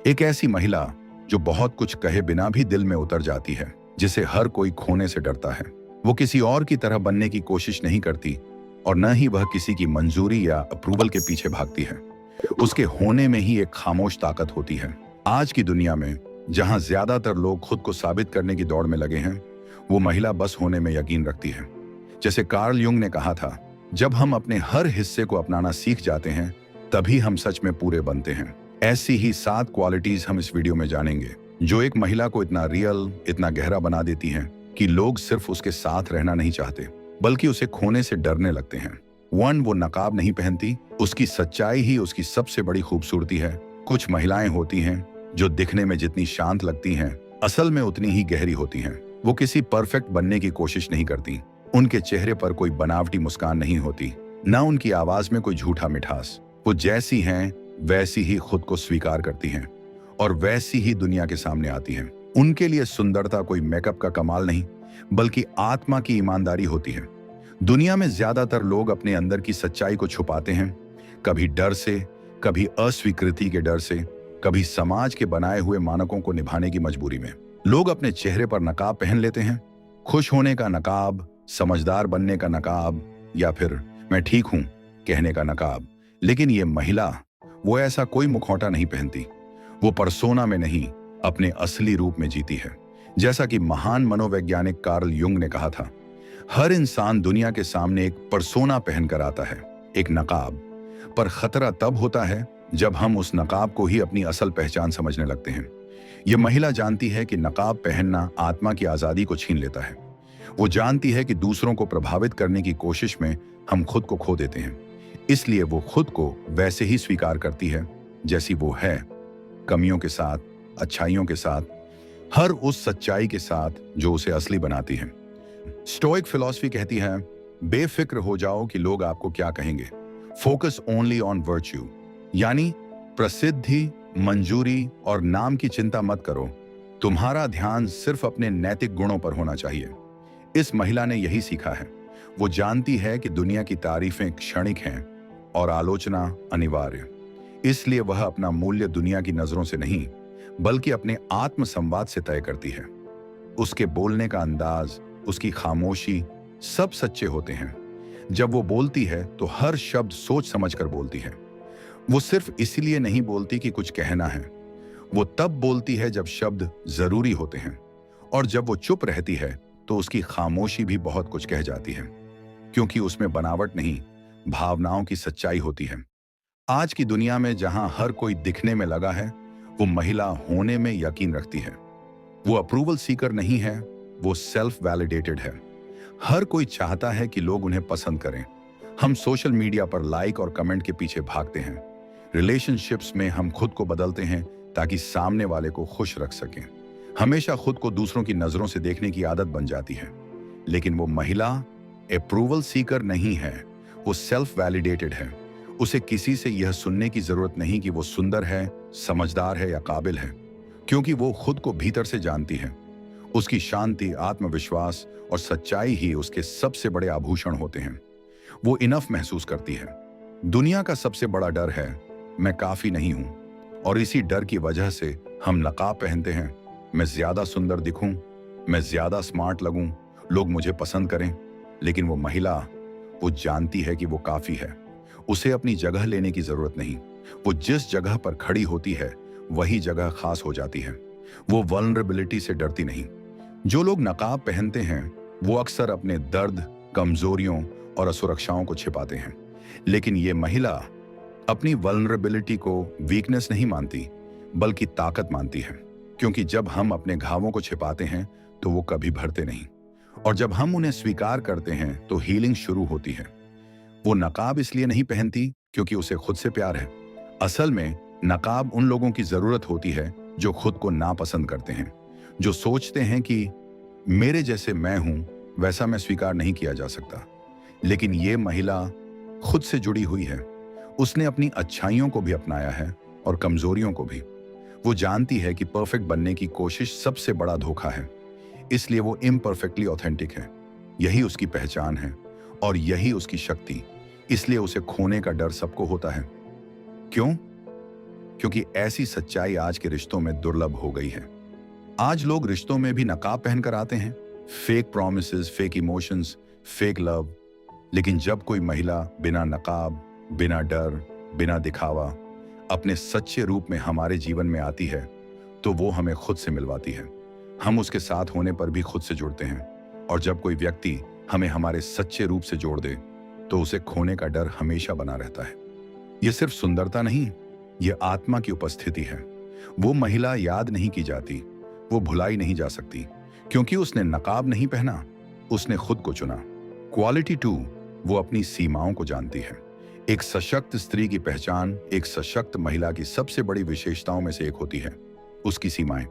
एक ऐसी महिला जो बहुत कुछ कहे बिना भी दिल में उतर जाती है, जिसे हर कोई खोने से डरता है। वो किसी और की तरह बनने की कोशिश नहीं करती और न ही वह किसी की मंजूरी या अप्रूवल के पीछे भागती है। उसके होने में ही एक खामोश ताकत होती है। आज की दुनिया में जहां ज्यादातर लोग खुद को साबित करने की दौड़ में लगे हैं, वो महिला बस होने में यकीन रखती है। जैसे कार्ल युंग ने कहा था, जब हम अपने हर हिस्से को अपनाना सीख जाते हैं, तभी हम सच में पूरे बनते हैं। ऐसी ही 7 क्वालिटीज हम इस वीडियो में जानेंगे, जो एक महिला को इतना रियल, इतना गहरा बना देती हैं कि लोग सिर्फ उसके साथ रहना नहीं चाहते, बल्कि उसे खोने से डरने लगते हैं। 1, वो नकाब नहीं पहनती। उसकी सच्चाई ही उसकी सबसे बड़ी खूबसूरती है। कुछ महिलाएं होती हैं जो दिखने में जितनी शांत लगती हैं, असल में उतनी ही गहरी होती हैं। वो किसी परफेक्ट बनने की कोशिश नहीं करती। उनके चेहरे पर कोई बनावटी मुस्कान नहीं होती, न उनकी आवाज में कोई झूठा मिठास। वो जैसी हैं वैसी ही खुद को स्वीकार करती हैं और वैसी ही दुनिया के सामने आती हैं। उनके लिए सुंदरता कोई मेकअप का कमाल नहीं, बल्कि आत्मा की ईमानदारी होती है। दुनिया में ज्यादातर लोग अपने अंदर की सच्चाई को छुपाते हैं, कभी डर से, कभी अस्वीकृति के डर से, कभी समाज के बनाए हुए मानकों को निभाने की मजबूरी में। लोग अपने चेहरे पर नकाब पहन लेते हैं, खुश होने का नकाब, समझदार बनने का नकाब, या फिर मैं ठीक हूं कहने का नकाब। लेकिन ये महिला, वो ऐसा कोई मुखौटा नहीं पहनती। वो पर्सोना में नहीं, अपने असली रूप में जीती है। जैसा कि महान मनोवैज्ञानिक कार्ल युंग ने कहा था, हर इंसान दुनिया के सामने एक पर्सोना पहनकर आता है, एक नकाब। पर खतरा तब होता है जब हम उस नकाब को ही अपनी असल पहचान समझने लगते हैं। यह महिला जानती है कि नकाब पहनना आत्मा की आजादी को छीन लेता है। वो जानती है कि दूसरों को प्रभावित करने की कोशिश में हम खुद को खो देते हैं। इसलिए वो खुद को वैसे ही स्वीकार करती है जैसी वो है, कमियों के साथ, अच्छाइयों के साथ, हर उस सच्चाई के साथ जो उसे असली बनाती है। स्टोइक फिलॉसफी कहती है, बेफिक्र हो जाओ कि लोग आपको क्या कहेंगे। फोकस ओनली ऑन वर्च्यू, यानी प्रसिद्धि, मंजूरी और नाम की चिंता मत करो। तुम्हारा ध्यान सिर्फ अपने नैतिक गुणों पर होना चाहिए। इस महिला ने यही सीखा है। वो जानती है कि दुनिया की तारीफें क्षणिक हैं और आलोचना अनिवार्य। इसलिए वह अपना मूल्य दुनिया की नजरों से नहीं, बल्कि अपने आत्म संवाद से तय करती है। उसके बोलने का अंदाज, उसकी खामोशी, सब सच्चे होते हैं। जब वो बोलती है तो हर शब्द सोच समझकर बोलती है। वो सिर्फ इसलिए नहीं बोलती कि कुछ कहना है। वो तब बोलती है जब शब्द जरूरी होते हैं, और जब वो चुप रहती है तो उसकी खामोशी भी बहुत कुछ कह जाती है, क्योंकि उसमें बनावट नहीं, भावनाओं की सच्चाई होती है। आज की दुनिया में जहां हर कोई दिखने में लगा है, वो महिला होने में यकीन रखती है। वो अप्रूवल सीकर नहीं है, वो सेल्फ वैलिडेटेड है। हर कोई चाहता है कि लोग उन्हें पसंद करें। हम सोशल मीडिया पर लाइक और कमेंट के पीछे भागते हैं। रिलेशनशिप्स में हम खुद को बदलते हैं ताकि सामने वाले को खुश रख सकें। हमेशा खुद को दूसरों की नजरों से देखने की आदत बन जाती है। लेकिन वो महिला अप्रूवल सीकर नहीं है, वो सेल्फ वैलिडेटेड है। उसे किसी से यह सुनने की जरूरत नहीं कि वो सुंदर है, समझदार है या काबिल है, क्योंकि वो खुद को भीतर से जानती है। उसकी शांति, आत्मविश्वास और सच्चाई ही उसके सबसे बड़े आभूषण होते हैं। वो इनफ महसूस करती है। दुनिया का सबसे बड़ा डर है, मैं काफी नहीं हूं, और इसी डर की वजह से हम नकाब पहनते हैं। मैं ज्यादा सुंदर दिखूं, मैं ज्यादा स्मार्ट लगूं, लोग मुझे पसंद करें। लेकिन वो महिला, वो जानती है कि वो काफी है। उसे अपनी जगह लेने की जरूरत नहीं। वो जिस जगह पर खड़ी होती है वही जगह खास हो जाती है। वो वल्नरेबिलिटी से डरती नहीं। जो लोग नकाब पहनते हैं वो अक्सर अपने दर्द, कमजोरियों और असुरक्षाओं को छिपाते हैं। लेकिन ये महिला अपनी वल्नरेबिलिटी को वीकनेस नहीं मानती, बल्कि ताकत मानती है। क्योंकि जब हम अपने घावों को छिपाते हैं तो वो कभी भरते नहीं, और जब हम उन्हें स्वीकार करते हैं तो हीलिंग शुरू होती है। वो नकाब इसलिए नहीं पहनती क्योंकि उसे खुद से प्यार है। असल में नकाब उन लोगों की जरूरत होती है जो खुद को नापसंद करते हैं, जो सोचते हैं कि मेरे जैसे मैं हूं वैसा मैं स्वीकार नहीं किया जा सकता। लेकिन ये महिला खुद से जुड़ी हुई है। उसने अपनी अच्छाइयों को भी अपनाया है और कमजोरियों को भी। वो जानती है कि परफेक्ट बनने की कोशिश सबसे बड़ा धोखा है, इसलिए वो इम्परफेक्टली ऑथेंटिक है। यही उसकी पहचान है और यही उसकी शक्ति। इसलिए उसे खोने का डर सबको होता है। क्यों? क्योंकि ऐसी सच्चाई आज के रिश्तों में दुर्लभ हो गई है। आज लोग रिश्तों में भी नकाब पहनकर आते हैं, fake promises, fake emotions, fake love. लेकिन जब कोई महिला बिना नकाब, बिना डर, बिना दिखावा अपने सच्चे रूप में हमारे जीवन में आती है, तो वो हमें खुद से मिलवाती है। हम उसके साथ होने पर भी खुद से जुड़ते हैं। और जब कोई व्यक्ति हमें हमारे सच्चे रूप से जोड़ दे, तो उसे खोने का डर हमेशा बना रहता है। यह सिर्फ सुंदरता नहीं, यह आत्मा की उपस्थिति है। वो महिला याद नहीं की जाती, वो भुलाई नहीं जा सकती, क्योंकि उसने नकाब नहीं पहना, उसने खुद को चुना। क्वालिटी 2, वो अपनी सीमाओं को जानती है। एक सशक्त स्त्री की पहचान एक सशक्त महिला की सबसे बड़ी विशेषताओं में से एक होती है, उसकी सीमाएं।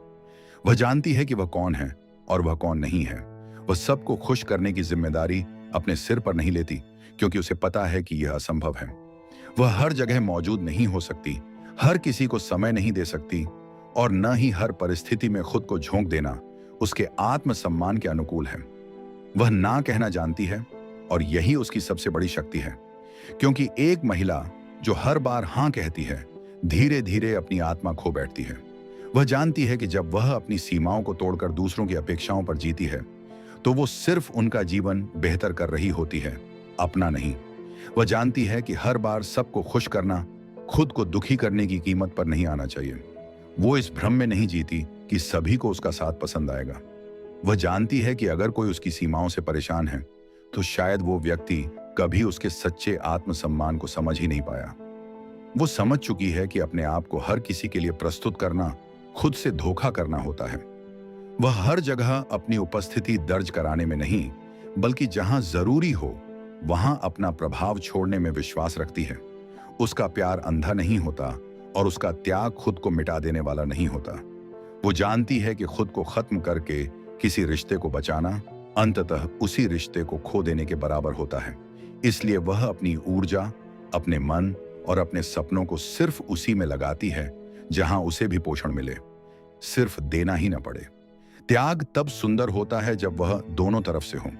वह जानती है कि वह कौन है और वह कौन नहीं है। वह सबको खुश करने की जिम्मेदारी अपने सिर पर नहीं लेती, क्योंकि उसे पता है कि यह असंभव है। वह हर जगह मौजूद नहीं हो सकती, हर किसी को समय नहीं दे सकती, और न ही हर परिस्थिति में खुद को झोंक देना उसके आत्मसम्मान के अनुकूल है। वह ना कहना जानती है, और यही उसकी सबसे बड़ी शक्ति है। क्योंकि एक महिला जो हर बार हां कहती है, धीरे धीरे अपनी आत्मा खो बैठती है। वह जानती है कि जब वह अपनी सीमाओं को तोड़कर दूसरों की अपेक्षाओं पर जीती है, तो वो सिर्फ उनका जीवन बेहतर कर रही होती है, अपना नहीं। वह जानती है कि हर बार सबको खुश करना खुद को दुखी करने की कीमत पर नहीं आना चाहिए। वो इस भ्रम में नहीं जीती कि सभी को उसका साथ पसंद आएगा। वह जानती है कि अगर कोई उसकी सीमाओं से परेशान है, तो शायद वो व्यक्ति कभी उसके सच्चे आत्मसम्मान को समझ ही नहीं पाया। वो समझ चुकी है कि अपने आप को हर किसी के लिए प्रस्तुत करना खुद से धोखा करना होता है। वह हर जगह अपनी उपस्थिति दर्ज कराने में नहीं, बल्कि जहां जरूरी हो वहां अपना प्रभाव छोड़ने में विश्वास रखती है। उसका प्यार अंधा नहीं होता, और उसका त्याग खुद को मिटा देने वाला नहीं होता। वो जानती है कि खुद को खत्म करके किसी रिश्ते को बचाना अंततः उसी रिश्ते को खो देने के बराबर होता है। इसलिए वह अपनी ऊर्जा, अपने मन और अपने सपनों को सिर्फ उसी में लगाती है जहां उसे भी पोषण मिले, सिर्फ देना ही न पड़े। त्याग तब सुंदर होता है जब वह दोनों तरफ से हो।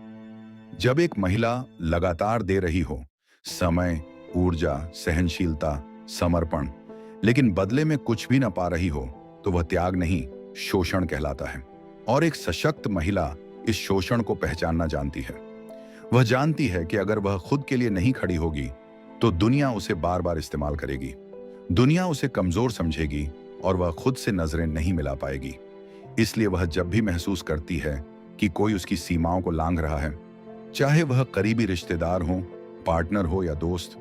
जब एक महिला लगातार दे रही हो, समय, ऊर्जा, सहनशीलता, समर्पण, लेकिन बदले में कुछ भी न पा रही हो, तो वह त्याग नहीं, शोषण कहलाता है। और एक सशक्त महिला इस शोषण को पहचानना जानती है। वह जानती है कि अगर वह खुद के लिए नहीं खड़ी होगी, तो दुनिया उसे बार बार इस्तेमाल करेगी। दुनिया उसे कमजोर समझेगी, और वह खुद से नजरें नहीं मिला पाएगी। इसलिए वह जब भी महसूस करती है कि कोई उसकी सीमाओं को लांघ रहा है, चाहे वह करीबी रिश्तेदार हो, पार्टनर हो या दोस्त,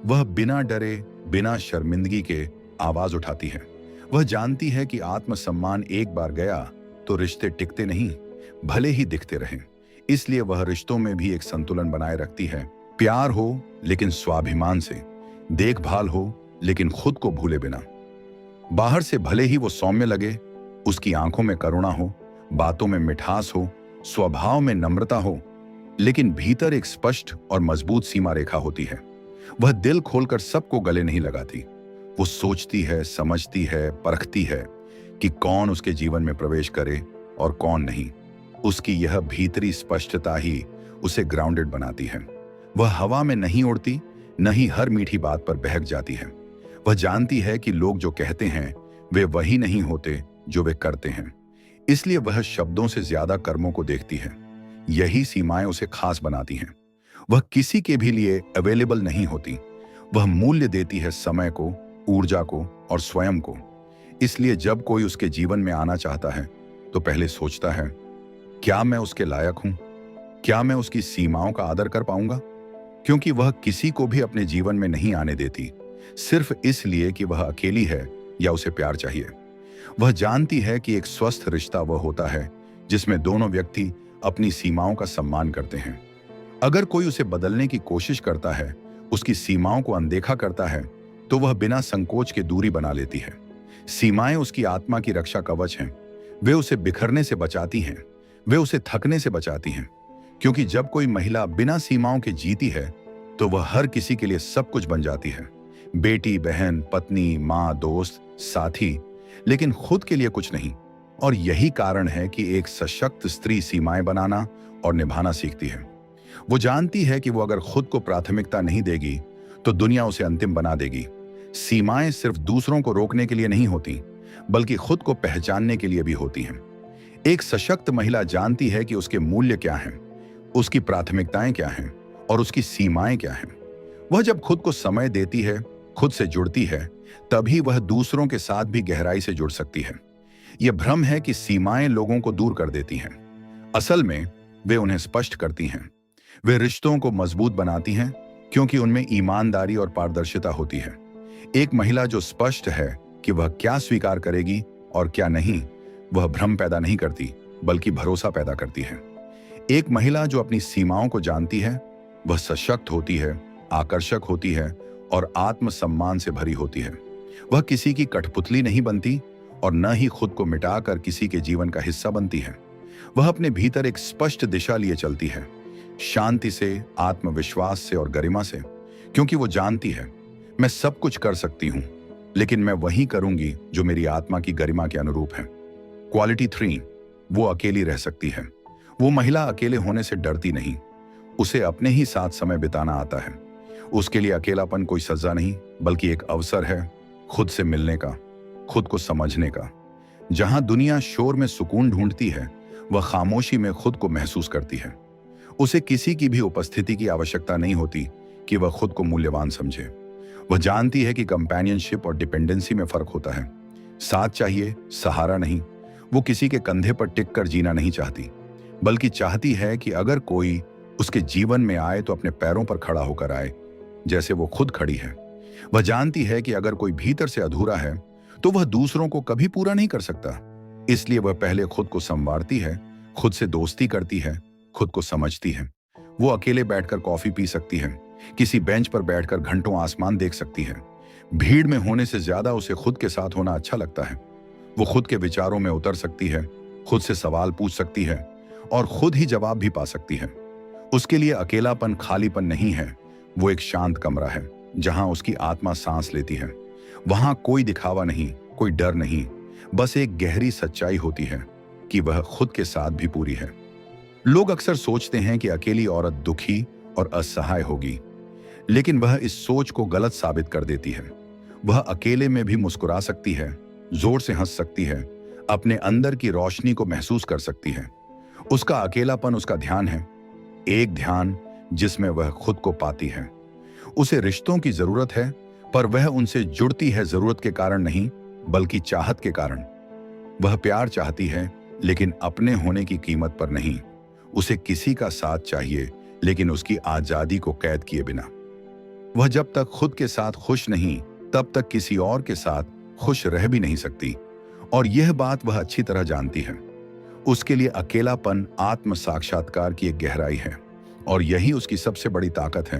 वह बिना डरे, बिना शर्मिंदगी के आवाज उठाती है। वह जानती है कि आत्मसम्मान एक बार गया तो रिश्ते टिकते नहीं, भले ही दिखते रहें। इसलिए वह रिश्तों में भी एक संतुलन बनाए रखती है। प्यार हो लेकिन स्वाभिमान से, देखभाल हो लेकिन खुद को भूले बिना। बाहर से भले ही वो सौम्य लगे, उसकी आंखों में करुणा हो, बातों में मिठास हो, स्वभाव में नम्रता हो, लेकिन भीतर एक स्पष्ट और मजबूत सीमा रेखा होती है। वह दिल खोलकर सबको गले नहीं लगाती। वो सोचती है, समझती है, परखती है कि कौन उसके जीवन में प्रवेश करे और कौन नहीं। उसकी यह भीतरी स्पष्टता ही उसे ग्राउंडेड बनाती है। वह हवा में नहीं उड़ती, न ही हर मीठी बात पर बहक जाती है। वह जानती है कि लोग जो कहते हैं वे वही नहीं होते जो वे करते हैं। इसलिए वह शब्दों से ज्यादा कर्मों को देखती है। यही सीमाएं उसे खास बनाती हैं। वह किसी के भी लिए अवेलेबल नहीं होती। वह मूल्य देती है समय को, ऊर्जा को और स्वयं को। इसलिए जब कोई उसके जीवन में आना चाहता है, तो पहले सोचता है, क्या मैं उसके लायक हूं? क्या मैं उसकी सीमाओं का आदर कर पाऊंगा? क्योंकि वह किसी को भी अपने जीवन में नहीं आने देती, सिर्फ इसलिए कि वह अकेली है या उसे प्यार चाहिए। वह जानती है कि एक स्वस्थ रिश्ता वह होता है जिसमें दोनों व्यक्ति अपनी सीमाओं का सम्मान करते हैं। अगर कोई उसे बदलने की कोशिश करता है, उसकी सीमाओं को अनदेखा करता है, तो वह बिना संकोच के दूरी बना लेती है। सीमाएं उसकी आत्मा की रक्षा कवच हैं। वे उसे बिखरने से बचाती हैं, वे उसे थकने से बचाती हैं। क्योंकि जब कोई महिला बिना सीमाओं के जीती है, तो वह हर किसी के लिए सब कुछ बन जाती है। बेटी, बहन, पत्नी, माँ, दोस्त, साथी, लेकिन खुद के लिए कुछ नहीं। और यही कारण है कि एक सशक्त स्त्री सीमाएं बनाना और निभाना सीखती है। वो जानती है कि वो अगर खुद को प्राथमिकता नहीं देगी, तो दुनिया उसे अंतिम बना देगी। सीमाएं सिर्फ दूसरों को रोकने के लिए नहीं होती, बल्कि खुद को पहचानने के लिए भी होती हैं। एक सशक्त महिला जानती है कि उसके मूल्य क्या हैं, उसकी प्राथमिकताएं क्या हैं और उसकी सीमाएं क्या हैं। वह जब खुद को समय देती है, खुद से जुड़ती है, तभी वह दूसरों के साथ भी गहराई से जुड़ सकती है। यह भ्रम है कि सीमाएं लोगों को दूर कर देती हैं। असल में वे उन्हें स्पष्ट करती हैं। वे रिश्तों को मजबूत बनाती हैं क्योंकि उनमें ईमानदारी और पारदर्शिता होती है। एक महिला जो स्पष्ट है कि वह क्या स्वीकार करेगी और क्या नहीं, वह भ्रम पैदा नहीं करती, बल्कि भरोसा पैदा करती है। एक महिला जो अपनी सीमाओं को जानती है, वह सशक्त होती है, आकर्षक होती है और आत्मसम्मान से भरी होती है। वह किसी की कठपुतली नहीं बनती और न ही खुद को मिटाकर किसी के जीवन का हिस्सा बनती है। वह अपने भीतर एक स्पष्ट दिशा लिए चलती है, शांति से, आत्मविश्वास से और गरिमा से, क्योंकि वो जानती है मैं सब कुछ कर सकती हूं, लेकिन मैं वही करूंगी जो मेरी आत्मा की गरिमा के अनुरूप है। क्वालिटी 3, वो अकेली रह सकती है। वो महिला अकेले होने से डरती नहीं, उसे अपने ही साथ समय बिताना आता है। उसके लिए अकेलापन कोई सजा नहीं, बल्कि एक अवसर है खुद से मिलने का, खुद को समझने का। जहां दुनिया शोर में सुकून ढूंढती है, वह खामोशी में खुद को महसूस करती है। उसे किसी की भी उपस्थिति की आवश्यकता नहीं होती कि वह खुद को मूल्यवान समझे। वह जानती है कि कंपेनियनशिप और डिपेंडेंसी में फर्क होता है। साथ चाहिए, सहारा नहीं। वो किसी के कंधे पर टिक कर जीना नहीं चाहती, बल्कि चाहती है कि अगर कोई उसके जीवन में आए तो अपने पैरों पर खड़ा होकर आए, जैसे वो खुद खड़ी है। वह जानती है कि अगर कोई भीतर से अधूरा है तो वह दूसरों को कभी पूरा नहीं कर सकता। इसलिए वह पहले खुद को संवारती है, खुद से दोस्ती करती है, खुद को समझती है। वो अकेले बैठकर कॉफी पी सकती है, किसी बेंच पर बैठकर घंटों आसमान देख सकती है। भीड़ में होने से ज्यादा उसे खुद के साथ होना अच्छा लगता है। वो खुद के विचारों में उतर सकती है, खुद से सवाल पूछ सकती है और खुद ही जवाब भी पा सकती है। उसके लिए अकेलापन खालीपन नहीं है, वो एक शांत कमरा है जहां उसकी आत्मा सांस लेती है। वहां कोई दिखावा नहीं, कोई डर नहीं, बस एक गहरी सच्चाई होती है कि वह खुद के साथ भी पूरी है। लोग अक्सर सोचते हैं कि अकेली औरत दुखी और असहाय होगी, लेकिन वह इस सोच को गलत साबित कर देती है। वह अकेले में भी मुस्कुरा सकती है, जोर से हंस सकती है, अपने अंदर की रोशनी को महसूस कर सकती है। उसका अकेलापन उसका ध्यान है, एक ध्यान जिसमें वह खुद को पाती है। उसे रिश्तों की जरूरत है, पर वह उनसे जुड़ती है जरूरत के कारण नहीं, बल्कि चाहत के कारण। वह प्यार चाहती है, लेकिन अपने होने की कीमत पर नहीं। उसे किसी का साथ चाहिए, लेकिन उसकी आजादी को कैद किए बिना। वह जब तक खुद के साथ खुश नहीं, तब तक किसी और के साथ खुश रह भी नहीं सकती, और यह बात वह अच्छी तरह जानती है। उसके लिए अकेलापन आत्म साक्षात्कार की एक गहराई है, और यही उसकी सबसे बड़ी ताकत है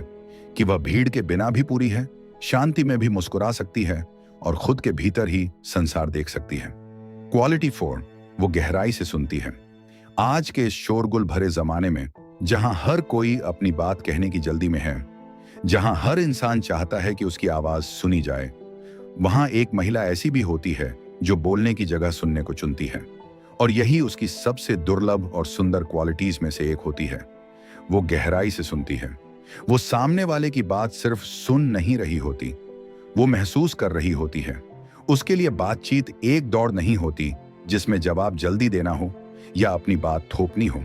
कि वह भीड़ के बिना भी पूरी है, शांति में भी मुस्कुरा सकती है और खुद के भीतर ही संसार देख सकती है। क्वालिटी 4, वो गहराई से सुनती है। आज के इस शोरगुल भरे जमाने में, जहां हर कोई अपनी बात कहने की जल्दी में है, जहां हर इंसान चाहता है कि उसकी आवाज सुनी जाए, वहां एक महिला ऐसी भी होती है जो बोलने की जगह सुनने को चुनती है, और यही उसकी सबसे दुर्लभ और सुंदर क्वालिटीज में से एक होती है। वो गहराई से सुनती है। वो सामने वाले की बात सिर्फ सुन नहीं रही होती, वो महसूस कर रही होती है। उसके लिए बातचीत एक दौड़ नहीं होती जिसमें जवाब जल्दी देना हो या अपनी बात थोपनी हो।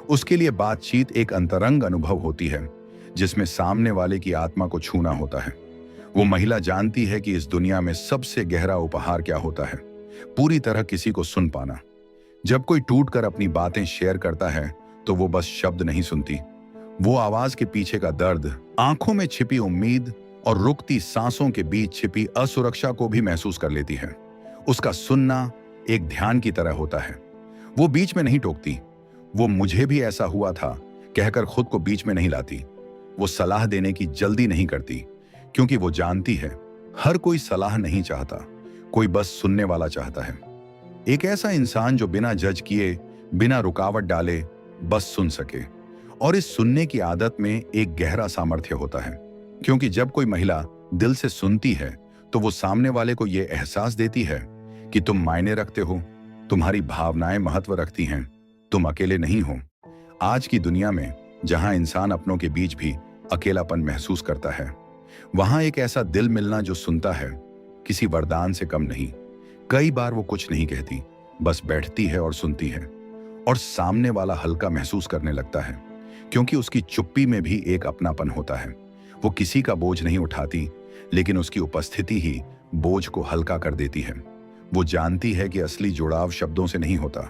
उसके लिए बातचीत एक अंतरंग अनुभव होती है जिसमें सामने वाले की आत्मा को छूना होता है। वो महिला जानती है कि इस दुनिया में सबसे गहरा उपहार क्या होता है, पूरी तरह किसी को सुन पाना। जब कोई टूटकर अपनी बातें शेयर करता है तो वो बस शब्द नहीं सुनती, वो आवाज के पीछे का दर्द, आंखों में छिपी उम्मीद और रुकती सांसों के बीच छिपी असुरक्षा को भी महसूस कर लेती है। उसका सुनना एक ध्यान की तरह होता है। वो बीच में नहीं टोकती, वो मुझे भी ऐसा हुआ था कहकर खुद को बीच में नहीं लाती। वो सलाह देने की जल्दी नहीं करती, क्योंकि वो जानती है हर कोई सलाह नहीं चाहता, कोई बस सुनने वाला चाहता है। एक ऐसा इंसान जो बिना जज किए, बिना रुकावट डाले बस सुन सके। और इस सुनने की आदत में एक गहरा सामर्थ्य होता है, क्योंकि जब कोई महिला दिल से सुनती है तो वो सामने वाले को यह एहसास देती है कि तुम मायने रखते हो, तुम्हारी भावनाएं महत्व रखती हैं, तुम अकेले नहीं हो। आज की दुनिया में जहां इंसान अपनों के बीच भी अकेलापन महसूस करता है, वहां एक ऐसा दिल मिलना जो सुनता है, किसी वरदान से कम नहीं। कई बार वो कुछ नहीं कहती, बस बैठती है और सुनती है, और सामने वाला हल्का महसूस करने लगता है, क्योंकि उसकी चुप्पी में भी एक अपनापन होता है। वो किसी का बोझ नहीं उठाती, लेकिन उसकी उपस्थिति ही बोझ को हल्का कर देती है। वो जानती है कि असली जुड़ाव शब्दों से नहीं होता,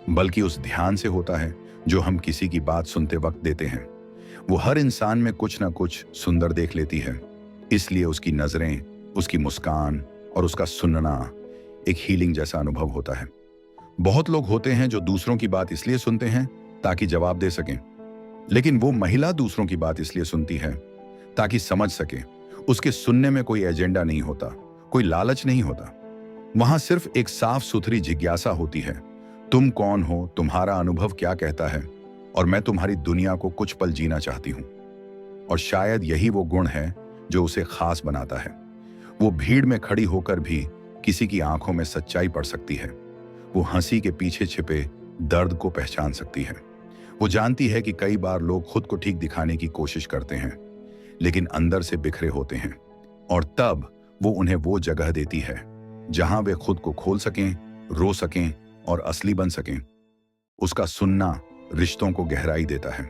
बल्कि उस ध्यान से होता है जो हम किसी की बात सुनते वक्त देते हैं। वो हर इंसान में कुछ ना कुछ सुंदर देख लेती है, इसलिए उसकी नजरें, उसकी मुस्कान और उसका सुनना एक हीलिंग जैसा अनुभव होता है। बहुत लोग होते हैं जो दूसरों की बात इसलिए सुनते हैं ताकि जवाब दे सकें, लेकिन वो महिला दूसरों की बात इसलिए सुनती है ताकि समझ सके। उसके सुनने में कोई एजेंडा नहीं होता, कोई लालच नहीं होता। वहां सिर्फ एक साफ सुथरी जिज्ञासा होती है, तुम कौन हो, तुम्हारा अनुभव क्या कहता है, और मैं तुम्हारी दुनिया को कुछ पल जीना चाहती हूं। और शायद यही वो गुण है जो उसे खास बनाता है। वो भीड़ में खड़ी होकर भी किसी की आंखों में सच्चाई पढ़ सकती है। वो हंसी के पीछे छिपे दर्द को पहचान सकती है। वो जानती है कि कई बार लोग खुद को ठीक दिखाने की कोशिश करते हैं, लेकिन अंदर से बिखरे होते हैं, और तब वो उन्हें वो जगह देती है जहां वे खुद को खोल सकें, रो सकें और असली बन सकें। उसका सुनना रिश्तों को गहराई देता है,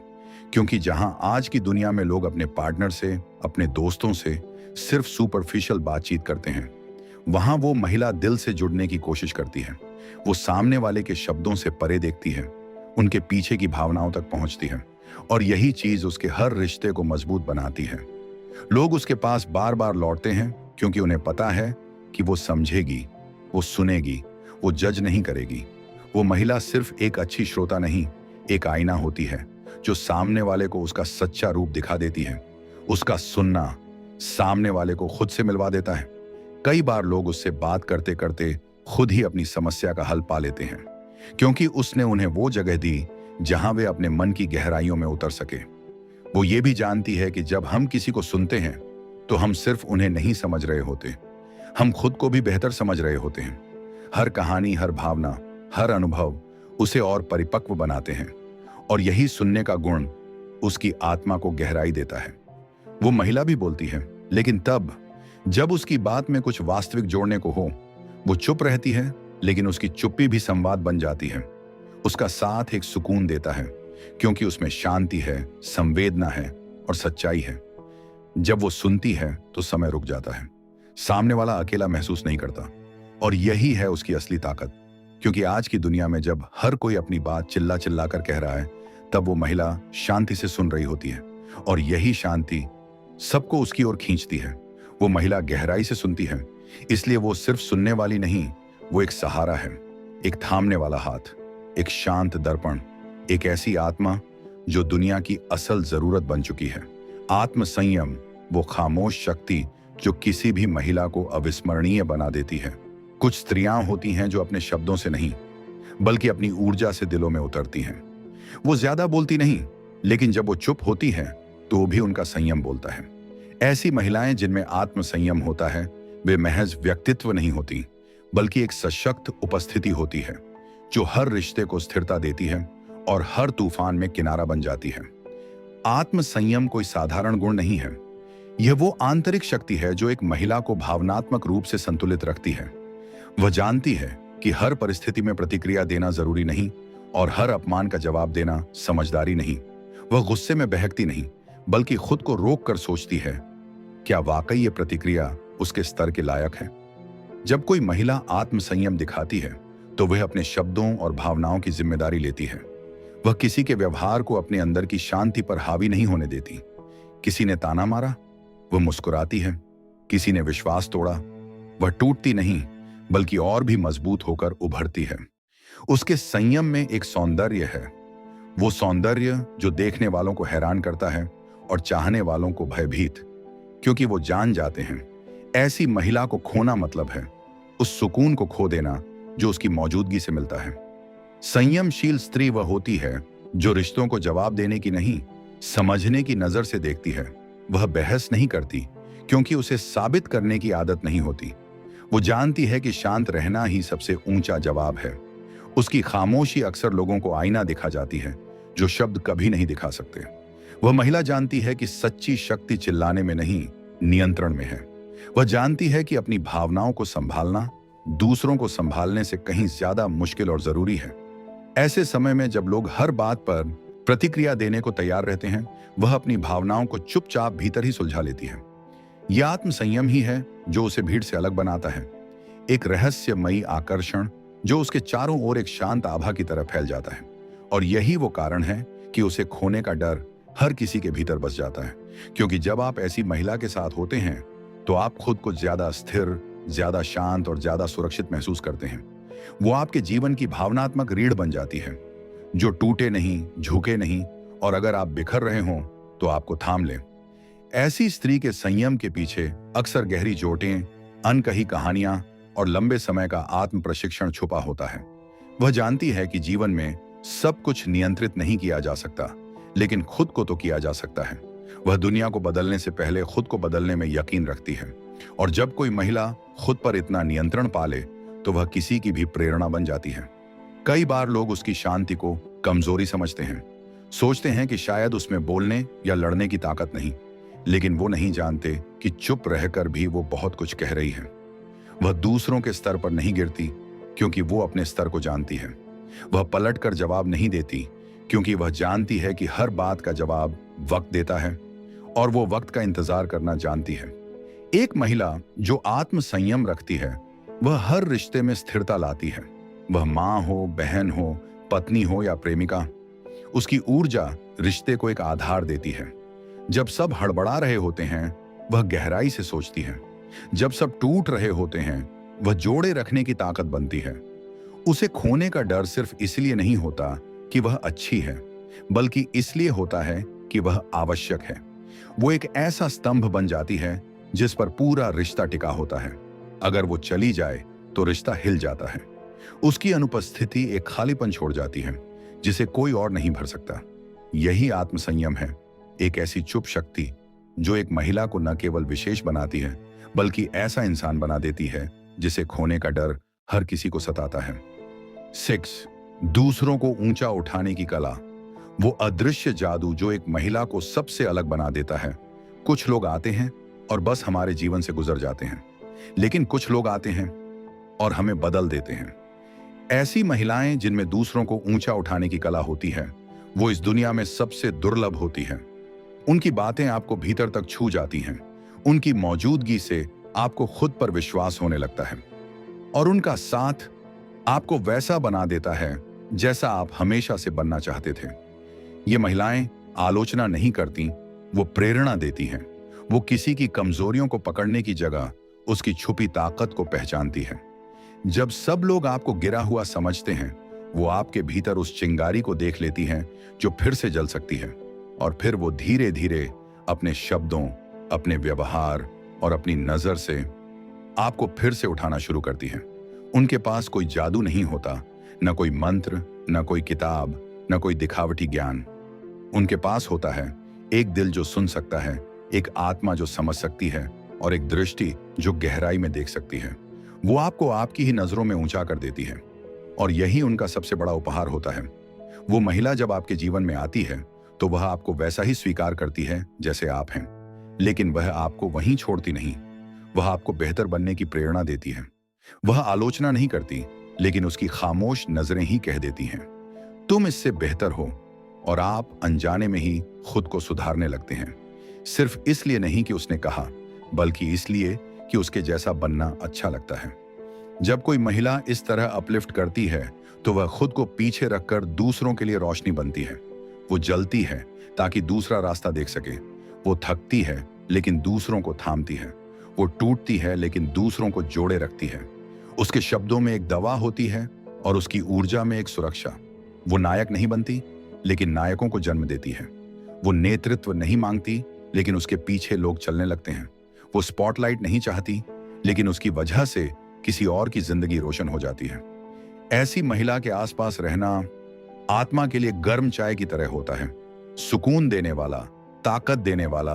क्योंकि जहां आज की दुनिया में लोग अपने पार्टनर से, अपने दोस्तों से सिर्फ सुपरफिशियल बातचीत करते हैं, वहां वो महिला दिल से जुड़ने की कोशिश करती है। वो सामने वाले के शब्दों से परे देखती है, उनके पीछे की भावनाओं तक पहुंचती है, और यही चीज उसके हर रिश्ते को मजबूत बनाती है। लोग उसके पास बार बार लौटते हैं क्योंकि उन्हें पता है कि वो समझेगी, वो सुनेगी, वो जज नहीं करेगी। वो महिला सिर्फ एक अच्छी श्रोता नहीं, एक आईना होती है जो सामने वाले को उसका सच्चा रूप दिखा देती है। उसका सुनना सामने वाले को खुद से मिलवा देता है। कई बार लोग उससे बात करते करते खुद ही अपनी समस्या का हल पा लेते हैं, क्योंकि उसने उन्हें वो जगह दी जहां वे अपने मन की गहराइयों में उतर सके। वो ये भी जानती है कि जब हम किसी को सुनते हैं तो हम सिर्फ उन्हें नहीं समझ रहे होते, हम खुद को भी बेहतर समझ रहे होते हैं। हर कहानी, हर भावना, हर अनुभव उसे और परिपक्व बनाते हैं, और यही सुनने का गुण उसकी आत्मा को गहराई देता है। वो महिला भी बोलती है, लेकिन तब जब उसकी बात में कुछ वास्तविक जोड़ने को हो। वो चुप रहती है, लेकिन उसकी चुप्पी भी संवाद बन जाती है। उसका साथ एक सुकून देता है, क्योंकि उसमें शांति है, संवेदना है और सच्चाई है। जब वो सुनती है तो समय रुक जाता है, सामने वाला अकेला महसूस नहीं करता, और यही है उसकी असली ताकत। क्योंकि आज की दुनिया में जब हर कोई अपनी बात चिल्ला चिल्ला कर कह रहा है, तब वो महिला शांति से सुन रही होती है, और यही शांति सबको उसकी ओर खींचती है। वो महिला गहराई से सुनती है, इसलिए वो सिर्फ सुनने वाली नहीं, वो एक सहारा है, एक थामने वाला हाथ, एक शांत दर्पण, एक ऐसी आत्मा जो दुनिया की असल जरूरत बन चुकी है। आत्म संयम, वो खामोश शक्ति जो किसी भी महिला को अविस्मरणीय बना देती है। कुछ स्त्रियां होती हैं जो अपने शब्दों से नहीं, बल्कि अपनी ऊर्जा से दिलों में उतरती हैं। वो ज्यादा बोलती नहीं, लेकिन जब वो चुप होती है तो भी उनका संयम बोलता है। ऐसी महिलाएं जिनमें आत्म संयम होता है, वे महज व्यक्तित्व नहीं होती, बल्कि एक सशक्त उपस्थिति होती है जो हर रिश्ते को स्थिरता देती है और हर तूफान में किनारा बन जाती है। आत्म संयम कोई साधारण गुण नहीं है, यह वो आंतरिक शक्ति है जो एक महिला को भावनात्मक रूप से संतुलित रखती है। वह जानती है कि हर परिस्थिति में प्रतिक्रिया देना जरूरी नहीं, और हर अपमान का जवाब देना समझदारी नहीं। वह गुस्से में बहकती नहीं, बल्कि खुद को रोक कर सोचती है, क्या वाकई ये प्रतिक्रिया उसके स्तर के लायक है। जब कोई महिला आत्म संयम दिखाती है तो वह अपने शब्दों और भावनाओं की जिम्मेदारी लेती है। वह किसी के व्यवहार को अपने अंदर की शांति पर हावी नहीं होने देती। किसी ने ताना मारा, वह मुस्कुराती है। किसी ने विश्वास तोड़ा, वह टूटती नहीं, बल्कि और भी मजबूत होकर उभरती है। उसके संयम में एक सौंदर्य है, वो सौंदर्य जो देखने वालों को हैरान करता है और चाहने वालों को भयभीत, क्योंकि वो जान जाते हैं ऐसी महिला को खोना मतलब है उस सुकून को खो देना जो उसकी मौजूदगी से मिलता है। संयमशील स्त्री वह होती है जो रिश्तों को जवाब देने की नहीं, समझने की नजर से देखती है। वह बहस नहीं करती, क्योंकि उसे साबित करने की आदत नहीं होती। वो जानती है कि शांत रहना ही सबसे ऊंचा जवाब है। उसकी खामोशी अक्सर लोगों को आईना दिखा जाती है जो शब्द कभी नहीं दिखा सकते। वह महिला जानती है कि सच्ची शक्ति चिल्लाने में नहीं, नियंत्रण में है। वह जानती है कि अपनी भावनाओं को संभालना दूसरों को संभालने से कहीं ज्यादा मुश्किल और जरूरी है। ऐसे समय में जब लोग हर बात पर प्रतिक्रिया देने को तैयार रहते हैं, वह अपनी भावनाओं को चुपचाप भीतर ही सुलझा लेती है। यह आत्मसंयम ही है जो उसे भीड़ से अलग बनाता है, एक रहस्यमयी आकर्षण जो उसके चारों ओर एक शांत आभा की तरह फैल जाता है। और यही वो कारण है कि उसे खोने का डर हर किसी के भीतर बस जाता है, क्योंकि जब आप ऐसी महिला के साथ होते हैं तो आप खुद को ज्यादा स्थिर, ज्यादा शांत और ज्यादा सुरक्षित महसूस करते हैं। वो आपके जीवन की भावनात्मक रीढ़ बन जाती है, जो टूटे नहीं, झुके नहीं, और अगर आप बिखर रहे हों तो आपको थाम ले। ऐसी स्त्री के संयम के पीछे अक्सर गहरी चोटें, अनकही कहानियां और लंबे समय का आत्म प्रशिक्षण छुपा होता है। वह जानती है कि जीवन में सब कुछ नियंत्रित नहीं किया जा सकता, लेकिन खुद को तो किया जा सकता है। वह दुनिया को बदलने से पहले खुद को बदलने में यकीन रखती है, और जब कोई महिला खुद पर इतना नियंत्रण पाले तो वह किसी की भी प्रेरणा बन जाती है। कई बार लोग उसकी शांति को कमजोरी समझते हैं, सोचते हैं कि शायद उसमें बोलने या लड़ने की ताकत नहीं, लेकिन वो नहीं जानते कि चुप रहकर भी वो बहुत कुछ कह रही है। वह दूसरों के स्तर पर नहीं गिरती क्योंकि वो अपने स्तर को जानती है। वह पलटकर जवाब नहीं देती क्योंकि वह जानती है कि हर बात का जवाब वक्त देता है, और वो वक्त का इंतजार करना जानती है। एक महिला जो आत्म संयम रखती है, वह हर रिश्ते में स्थिरता लाती है। वह माँ हो, बहन हो, पत्नी हो या प्रेमिका, उसकी ऊर्जा रिश्ते को एक आधार देती है। जब सब हड़बड़ा रहे होते हैं, वह गहराई से सोचती है। जब सब टूट रहे होते हैं, वह जोड़े रखने की ताकत बनती है। उसे खोने का डर सिर्फ इसलिए नहीं होता कि वह अच्छी है, बल्कि इसलिए होता है कि वह आवश्यक है। वो एक ऐसा स्तंभ बन जाती है जिस पर पूरा रिश्ता टिका होता है। अगर वो चली जाए तो रिश्ता हिल जाता है। उसकी अनुपस्थिति एक खालीपन छोड़ जाती है जिसे कोई और नहीं भर सकता। यही आत्मसंयम है, एक ऐसी चुप शक्ति जो एक महिला को न केवल विशेष बनाती है, बल्कि ऐसा इंसान बना देती है जिसे खोने का डर हर किसी को सताता है। 6. दूसरों को ऊंचा उठाने की कला। वो अदृश्य जादू जो एक महिला को सबसे अलग बना देता है। कुछ लोग आते हैं और बस हमारे जीवन से गुजर जाते हैं, लेकिन कुछ लोग आते हैं और हमें बदल देते हैं। ऐसी महिलाएं जिनमें दूसरों को ऊंचा उठाने की कला होती है, वो इस दुनिया में सबसे दुर्लभ होती है। उनकी बातें आपको भीतर तक छू जाती हैं। उनकी मौजूदगी से आपको खुद पर विश्वास होने लगता है, और उनका साथ आपको वैसा बना देता है जैसा आप हमेशा से बनना चाहते थे। ये महिलाएं आलोचना नहीं करती, वो प्रेरणा देती हैं। वो किसी की कमजोरियों को पकड़ने की जगह उसकी छुपी ताकत को पहचानती है। जब सब लोग आपको गिरा हुआ समझते हैं, वो आपके भीतर उस चिंगारी को देख लेती हैं जो फिर से जल सकती है, और फिर वो धीरे धीरे अपने शब्दों, अपने व्यवहार और अपनी नजर से आपको फिर से उठाना शुरू करती है। उनके पास कोई जादू नहीं होता, न कोई मंत्र, न कोई किताब, न कोई दिखावटी ज्ञान। उनके पास होता है एक दिल जो सुन सकता है, एक आत्मा जो समझ सकती है, और एक दृष्टि जो गहराई में देख सकती है। वो आपको आपकी ही नजरों में ऊंचा कर देती है, और यही उनका सबसे बड़ा उपहार होता है। वो महिला जब आपके जीवन में आती है तो वह आपको वैसा ही स्वीकार करती है जैसे आप हैं, लेकिन वह आपको वहीं छोड़ती नहीं। वह आपको बेहतर बनने की प्रेरणा देती है। वह आलोचना नहीं करती, लेकिन उसकी खामोश नजरें ही कह देती हैं, तुम इससे बेहतर हो, और आप अनजाने में ही खुद को सुधारने लगते हैं। सिर्फ इसलिए नहीं कि उसने कहा, बल्कि इसलिए कि उसके जैसा बनना अच्छा लगता है। जब कोई महिला इस तरह अपलिफ्ट करती है तो वह खुद को पीछे रखकर दूसरों के लिए रोशनी बनती है। वो जलती है ताकि दूसरा रास्ता देख सके। वो थकती है लेकिन दूसरों को थामती है। वो टूटती है लेकिन दूसरों को जोड़े रखती है। उसके शब्दों में एक दवा होती है और उसकी ऊर्जा में एक सुरक्षा। वो नायक नहीं बनती, लेकिन नायकों को जन्म देती है। वो नेतृत्व नहीं मांगती, लेकिन उसके पीछे लोग चलने लगते हैं। वो स्पॉटलाइट नहीं चाहती, लेकिन उसकी वजह से किसी और की जिंदगी रोशन हो जाती है। ऐसी महिला के आसपास रहना आत्मा के लिए गर्म चाय की तरह होता है, सुकून देने वाला, ताकत देने वाला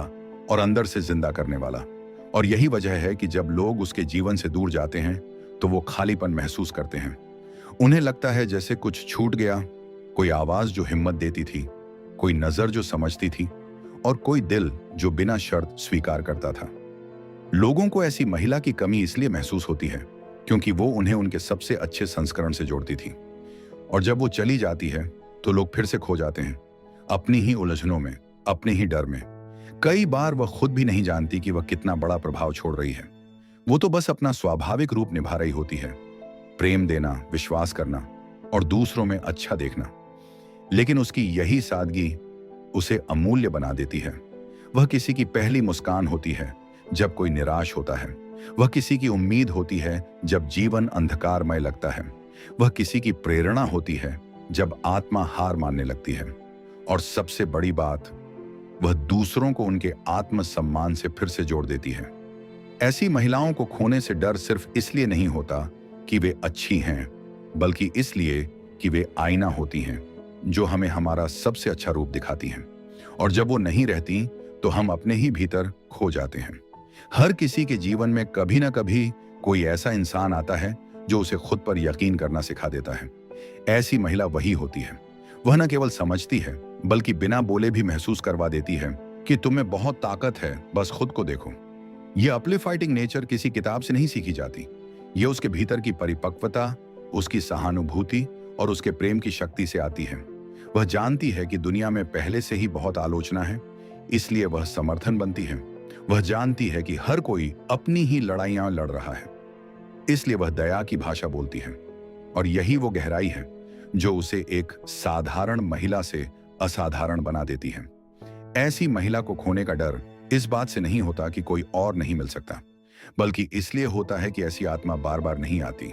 और अंदर से जिंदा करने वाला। और यही वजह है कि जब लोग उसके जीवन से दूर जाते हैं तो वो खालीपन महसूस करते हैं। उन्हें लगता है जैसे कुछ छूट गया, कोई आवाज जो हिम्मत देती थी, कोई नजर जो समझती थी, और कोई दिल जो बिना शर्त स्वीकार करता था। लोगों को ऐसी महिला की कमी इसलिए महसूस होती है क्योंकि वो उन्हें उनके सबसे अच्छे संस्करण से जोड़ती थी, और जब वो चली जाती है तो लोग फिर से खो जाते हैं अपनी ही उलझनों में, अपने ही डर में। कई बार वह खुद भी नहीं जानती कि वह कितना बड़ा प्रभाव छोड़ रही है। वो तो बस अपना स्वाभाविक रूप निभा रही होती है, प्रेम देना, विश्वास करना और दूसरों में अच्छा देखना। लेकिन उसकी यही सादगी उसे अमूल्य बना देती है। वह किसी की पहली मुस्कान होती है जब कोई निराश होता है। वह किसी की उम्मीद होती है जब जीवन अंधकारमय लगता है। वह किसी की प्रेरणा होती है जब आत्मा हार मानने लगती है। और सबसे बड़ी बात, वह दूसरों को उनके आत्मसम्मान से फिर से जोड़ देती है। ऐसी महिलाओं को खोने से डर सिर्फ इसलिए नहीं होता कि वे अच्छी हैं, बल्कि इसलिए कि वे आईना होती हैं जो हमें हमारा सबसे अच्छा रूप दिखाती हैं। और जब वो नहीं रहती तो हम अपने ही भीतर खो जाते हैं। हर किसी के जीवन में कभी ना कभी कोई ऐसा इंसान आता है जो उसे खुद पर यकीन करना सिखा देता है। ऐसी महिला वही होती है। वह न केवल समझती है बल्कि बिना बोले भी महसूस करवा देती है कि तुम्हें बहुत ताकत है, बस खुद को देखो। यह अपलिफ्टिंग नेचर किसी किताब से नहीं सीखी जाती। यह उसके भीतर की परिपक्वता, उसकी सहानुभूति और उसके प्रेम की शक्ति से आती है। वह जानती है कि दुनिया में पहले से ही बहुत आलोचना है, इसलिए वह समर्थन बनती है। वह जानती है कि हर कोई अपनी ही लड़ाइयां लड़ रहा है, इसलिए वह दया की भाषा बोलती है। और यही वो गहराई है जो उसे एक साधारण महिला से असाधारण बना देती है। ऐसी महिला को खोने का डर इस बात से नहीं होता कि कोई और नहीं मिल सकता, बल्कि इसलिए होता है कि ऐसी आत्मा बार बार नहीं आती।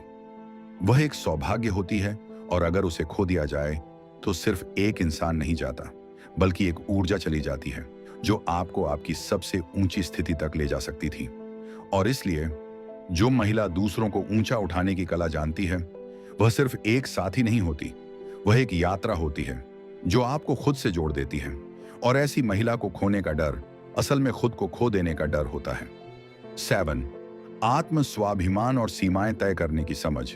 वह एक सौभाग्य होती है, और अगर उसे खो दिया जाए तो सिर्फ एक इंसान नहीं जाता, बल्कि एक ऊर्जा चली जाती है जो आपको आपकी सबसे ऊंची स्थिति तक ले जा सकती थी। और इसलिए जो महिला दूसरों को ऊंचा उठाने की कला जानती है, वह सिर्फ एक साथी नहीं होती, वह एक यात्रा होती है जो आपको खुद से जोड़ देती है। और ऐसी महिला को खोने का डर असल में खुद को खो देने का डर होता है। 7. आत्म स्वाभिमान और सीमाएं तय करने की समझ।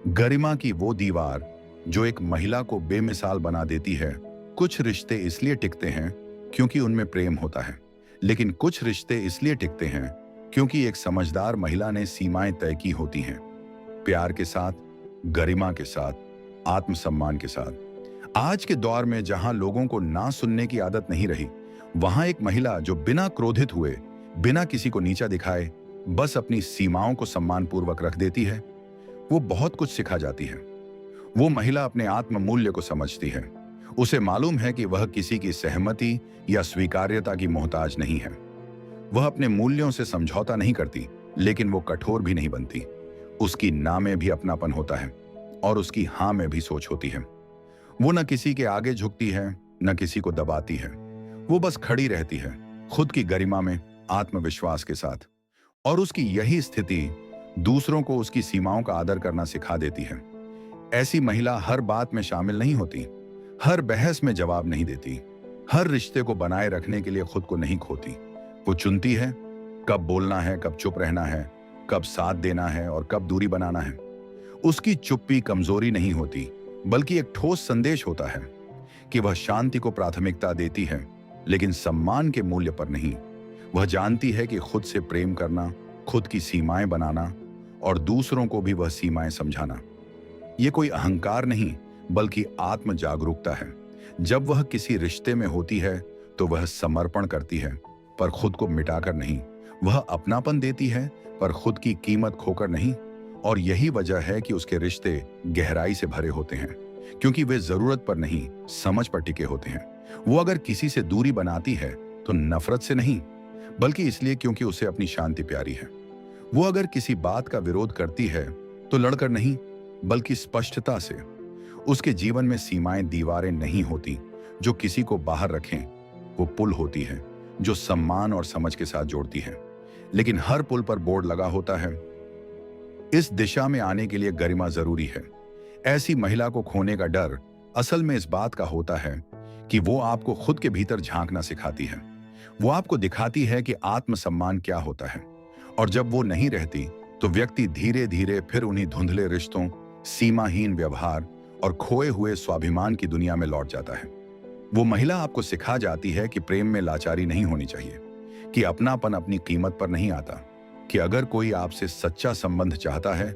गरिमा की वो दीवार जो एक महिला को बेमिसाल बना देती है। कुछ रिश्ते इसलिए टिकते हैं क्योंकि उनमें प्रेम होता है, लेकिन कुछ रिश्ते इसलिए टिकते हैं क्योंकि एक समझदार महिला ने सीमाएं तय की होती हैं। प्यार के साथ, गरिमा के साथ, आत्मसम्मान के साथ। आज के दौर में जहां लोगों को ना सुनने की आदत नहीं रही, वहां एक महिला जो बिना क्रोधित हुए, बिना किसी को नीचा दिखाए, बस अपनी सीमाओं को सम्मानपूर्वक रख देती है, वो बहुत कुछ सिखा जाती है। वो महिला अपने आत्म मूल्य को समझती है। उसे मालूम है कि वह किसी की सहमति या स्वीकार्यता की मोहताज नहीं है। वह अपने मूल्यों से समझौता नहीं करती, लेकिन वो कठोर भी नहीं बनती। उसकी ना में भी अपनापन होता है और उसकी हाँ में भी सोच होती है। वो न किसी के आगे झुकती है, न किसी को दबाती है। वो बस खड़ी रहती है, खुद की गरिमा में, आत्मविश्वास के साथ। और उसकी यही स्थिति दूसरों को उसकी सीमाओं का आदर करना सिखा देती है। ऐसी महिला हर बात में शामिल नहीं होती, हर बहस में जवाब नहीं देती, हर रिश्ते को बनाए रखने के लिए खुद को नहीं खोती। वो चुनती है कब बोलना है, कब चुप रहना है, कब साथ देना है और कब दूरी बनाना है। उसकी चुप्पी कमजोरी नहीं होती, बल्कि एक ठोस संदेश होता है कि वह शांति को प्राथमिकता देती है, लेकिन सम्मान के मूल्य पर नहीं। वह जानती है कि खुद से प्रेम करना, खुद की सीमाएं बनाना और दूसरों को भी वह सीमाएं समझाना, ये कोई अहंकार नहीं बल्कि आत्म जागरूकता है। जब वह किसी रिश्ते में होती है तो वह समर्पण करती है, पर खुद को मिटाकर नहीं। वह अपनापन देती है, पर खुद की कीमत खोकर नहीं। और यही वजह है कि उसके रिश्ते गहराई से भरे होते हैं, क्योंकि वे जरूरत पर नहीं, समझ पर टिके होते हैं। वो अगर किसी से दूरी बनाती है तो नफरत से नहीं, बल्कि इसलिए क्योंकि उसे अपनी शांति प्यारी है। वो अगर किसी बात का विरोध करती है तो लड़कर नहीं, बल्कि स्पष्टता से। उसके जीवन में सीमाएं दीवारें नहीं होती जो किसी को बाहर रखें, वो पुल होती है जो सम्मान और समझ के साथ जोड़ती है। लेकिन हर पुल पर बोर्ड लगा होता है, इस दिशा में आने के लिए गरिमा जरूरी है। ऐसी महिला को खोने का डर असल में इस बात का होता है कि वो आपको खुद के भीतर झांकना सिखाती है। वो आपको दिखाती है कि आत्मसम्मान क्या होता है। और जब वो नहीं रहती तो व्यक्ति धीरे धीरे फिर उन्हीं धुंधले रिश्तों, सीमाहीन व्यवहार और खोए हुए स्वाभिमान की दुनिया में लौट जाता है। वो महिला आपको सिखा जाती है कि प्रेम में लाचारी नहीं होनी चाहिए, कि अपनापन अपनी कीमत पर नहीं आता, कि अगर कोई आपसे सच्चा संबंध चाहता है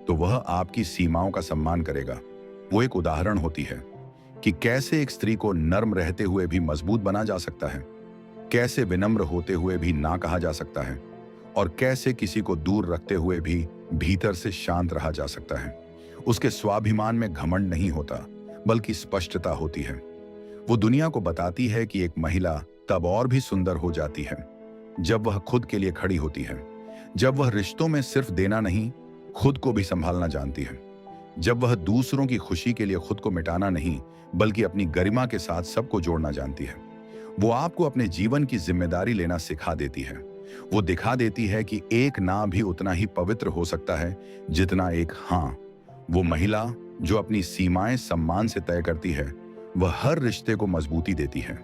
तो वह आपकी सीमाओं का सम्मान करेगा। वो एक उदाहरण होती है कि कैसे एक स्त्री को नर्म रहते हुए भी मजबूत बना जा सकता है, कैसे विनम्र होते हुए भी ना कहा जा सकता है, और कैसे किसी को दूर रखते हुए भी भीतर से शांत रहा जा सकता है। उसके स्वाभिमान में घमंड नहीं होता, बल्कि स्पष्टता होती है। वो दुनिया को बताती है कि एक महिला तब और भी सुंदर हो जाती है जब वह खुद के लिए खड़ी होती है, जब वह रिश्तों में सिर्फ देना नहीं, खुद को भी संभालना जानती है, जब वह दूसरों की खुशी के लिए खुद को मिटाना नहीं, बल्कि अपनी गरिमा के साथ सबको जोड़ना जानती है। वो आपको अपने जीवन की जिम्मेदारी लेना सिखा देती है। वो दिखा देती है कि एक ना भी उतना ही पवित्र हो सकता है जितना एक हाँ। वो महिला जो अपनी सीमाएं सम्मान से तय करती है, वह हर रिश्ते को मजबूती देती है,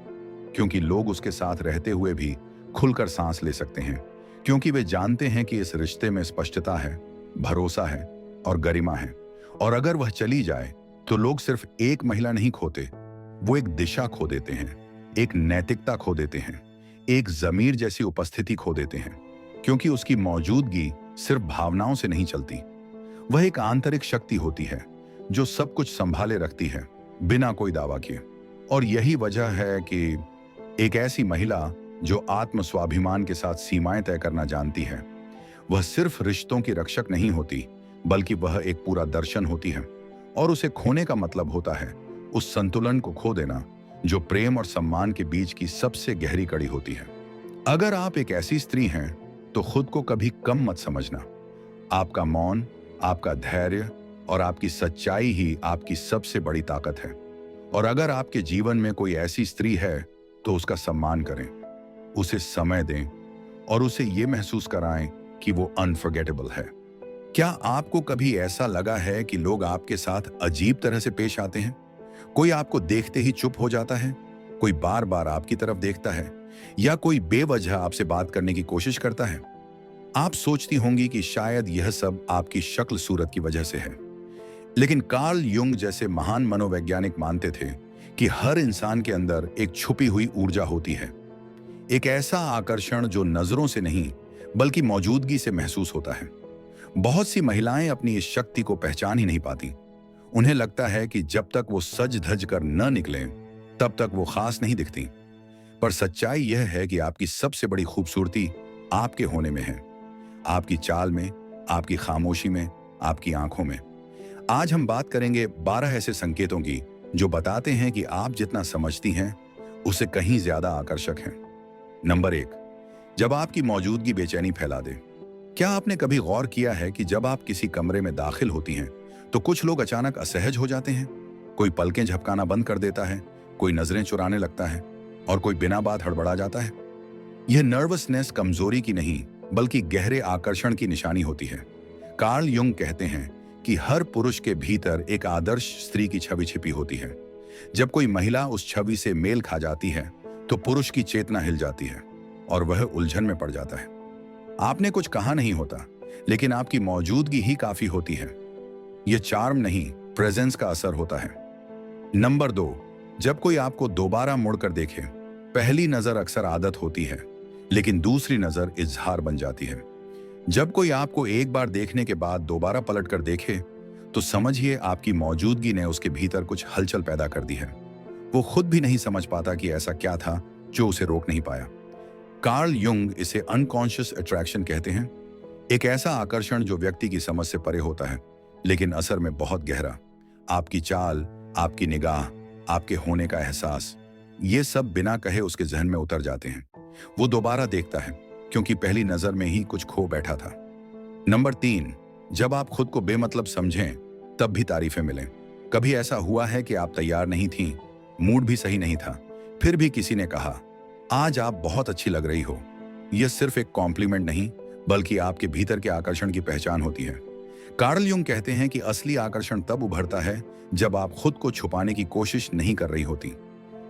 क्योंकि लोग उसके साथ रहते हुए भी खुलकर सांस ले सकते हैं, क्योंकि वे जानते हैं कि इस रिश्ते में स्पष्टता है, भरोसा है और गरिमा है। और अगर वह चली जाए तो लोग सिर्फ एक महिला नहीं खोते, वो एक दिशा खो देते हैं, एक नैतिकता खो देते हैं, एक जमीर जैसी उपस्थिति खो देते हैं, क्योंकि उसकी मौजूदगी सिर्फ भावनाओं से नहीं चलती। वह एक आंतरिक शक्ति होती है जो सब कुछ संभाले रखती है बिना कोई दावा किए। और यही वजह है कि एक ऐसी महिला जो आत्म स्वाभिमान के साथ सीमाएं तय करना जानती है, वह सिर्फ रिश्तों की रक्षक नहीं होती, बल्कि वह एक पूरा दर्शन होती है। और उसे खोने का मतलब होता है उस संतुलन को खो देना जो प्रेम और सम्मान के बीच की सबसे गहरी कड़ी होती है। अगर आप एक ऐसी स्त्री हैं तो खुद को कभी कम मत समझना। आपका मौन, आपका धैर्य और आपकी सच्चाई ही आपकी सबसे बड़ी ताकत है। और अगर आपके जीवन में कोई ऐसी स्त्री है तो उसका सम्मान करें, उसे समय दें और उसे यह महसूस कराएं कि वो अनफॉरगेटेबल है। क्या आपको कभी ऐसा लगा है कि लोग आपके साथ अजीब तरह से पेश आते हैं? कोई आपको देखते ही चुप हो जाता है, कोई बार बार आपकी तरफ देखता है, या कोई बेवजह आपसे बात करने की कोशिश करता है। आप सोचती होंगी कि शायद यह सब आपकी शक्ल सूरत की वजह से है, लेकिन कार्ल युंग जैसे महान मनोवैज्ञानिक मानते थे कि हर इंसान के अंदर एक छुपी हुई ऊर्जा होती है, एक ऐसा आकर्षण जो नजरों से नहीं बल्कि मौजूदगी से महसूस होता है। बहुत सी महिलाएं अपनी इस शक्ति को पहचान ही नहीं पाती। उन्हें लगता है कि जब तक वो सज धज कर न निकलें तब तक वो खास नहीं दिखती। पर सच्चाई यह है कि आपकी सबसे बड़ी खूबसूरती आपके होने में है, आपकी चाल में, आपकी खामोशी में, आपकी आंखों में। आज हम बात करेंगे 12 ऐसे संकेतों की जो बताते हैं कि आप जितना समझती हैं उससे कहीं ज्यादा आकर्षक हैं। नंबर 1, जब आपकी मौजूदगी बेचैनी फैला दे। क्या आपने कभी गौर किया है कि जब आप किसी कमरे में दाखिल होती हैं तो कुछ लोग अचानक असहज हो जाते हैं? कोई पलकें झपकाना बंद कर देता है, कोई नजरें चुराने लगता है और कोई बिना बात हड़बड़ा जाता है। यह नर्वसनेस कमजोरी की नहीं बल्कि गहरे आकर्षण की निशानी होती है। कार्ल युंग कहते हैं कि हर पुरुष के भीतर एक आदर्श स्त्री की छवि छिपी होती है। जब कोई महिला उस छवि से मेल खा जाती है तो पुरुष की चेतना हिल जाती है और वह उलझन में पड़ जाता है। आपने कुछ कहा नहीं होता, लेकिन आपकी मौजूदगी ही काफी होती है। यह चार्म नहीं, प्रेजेंस का असर होता है। नंबर 2, जब कोई आपको दोबारा मुड़कर देखे। पहली नजर अक्सर आदत होती है, लेकिन दूसरी नजर इजहार बन जाती है। जब कोई आपको एक बार देखने के बाद दोबारा पलट कर देखे तो समझिए आपकी मौजूदगी ने उसके भीतर कुछ हलचल पैदा कर दी है। वो खुद भी नहीं समझ पाता कि ऐसा क्या था जो उसे रोक नहीं पाया। कार्ल युंग इसे अनकॉन्शियस अट्रैक्शन कहते हैं, एक ऐसा आकर्षण जो व्यक्ति की समझ से परे होता है लेकिन असर में बहुत गहरा। आपकी चाल, आपकी निगाह, आपके होने का एहसास, ये सब बिना कहे उसके जहन में उतर जाते हैं। वो दोबारा देखता है क्योंकि पहली नजर में ही कुछ खो बैठा था। नंबर 3, जब आप खुद को बेमतलब समझें तब भी तारीफें मिलें। कभी ऐसा हुआ है कि आप तैयार नहीं थीं, मूड भी सही नहीं था, फिर भी किसी ने कहा, आज आप बहुत अच्छी लग रही हो। यह सिर्फ एक कॉम्प्लीमेंट नहीं बल्कि आपके भीतर के आकर्षण की पहचान होती है। कार्ल युंग कहते हैं कि असली आकर्षण तब उभरता है जब आप खुद को छुपाने की कोशिश नहीं कर रही होती।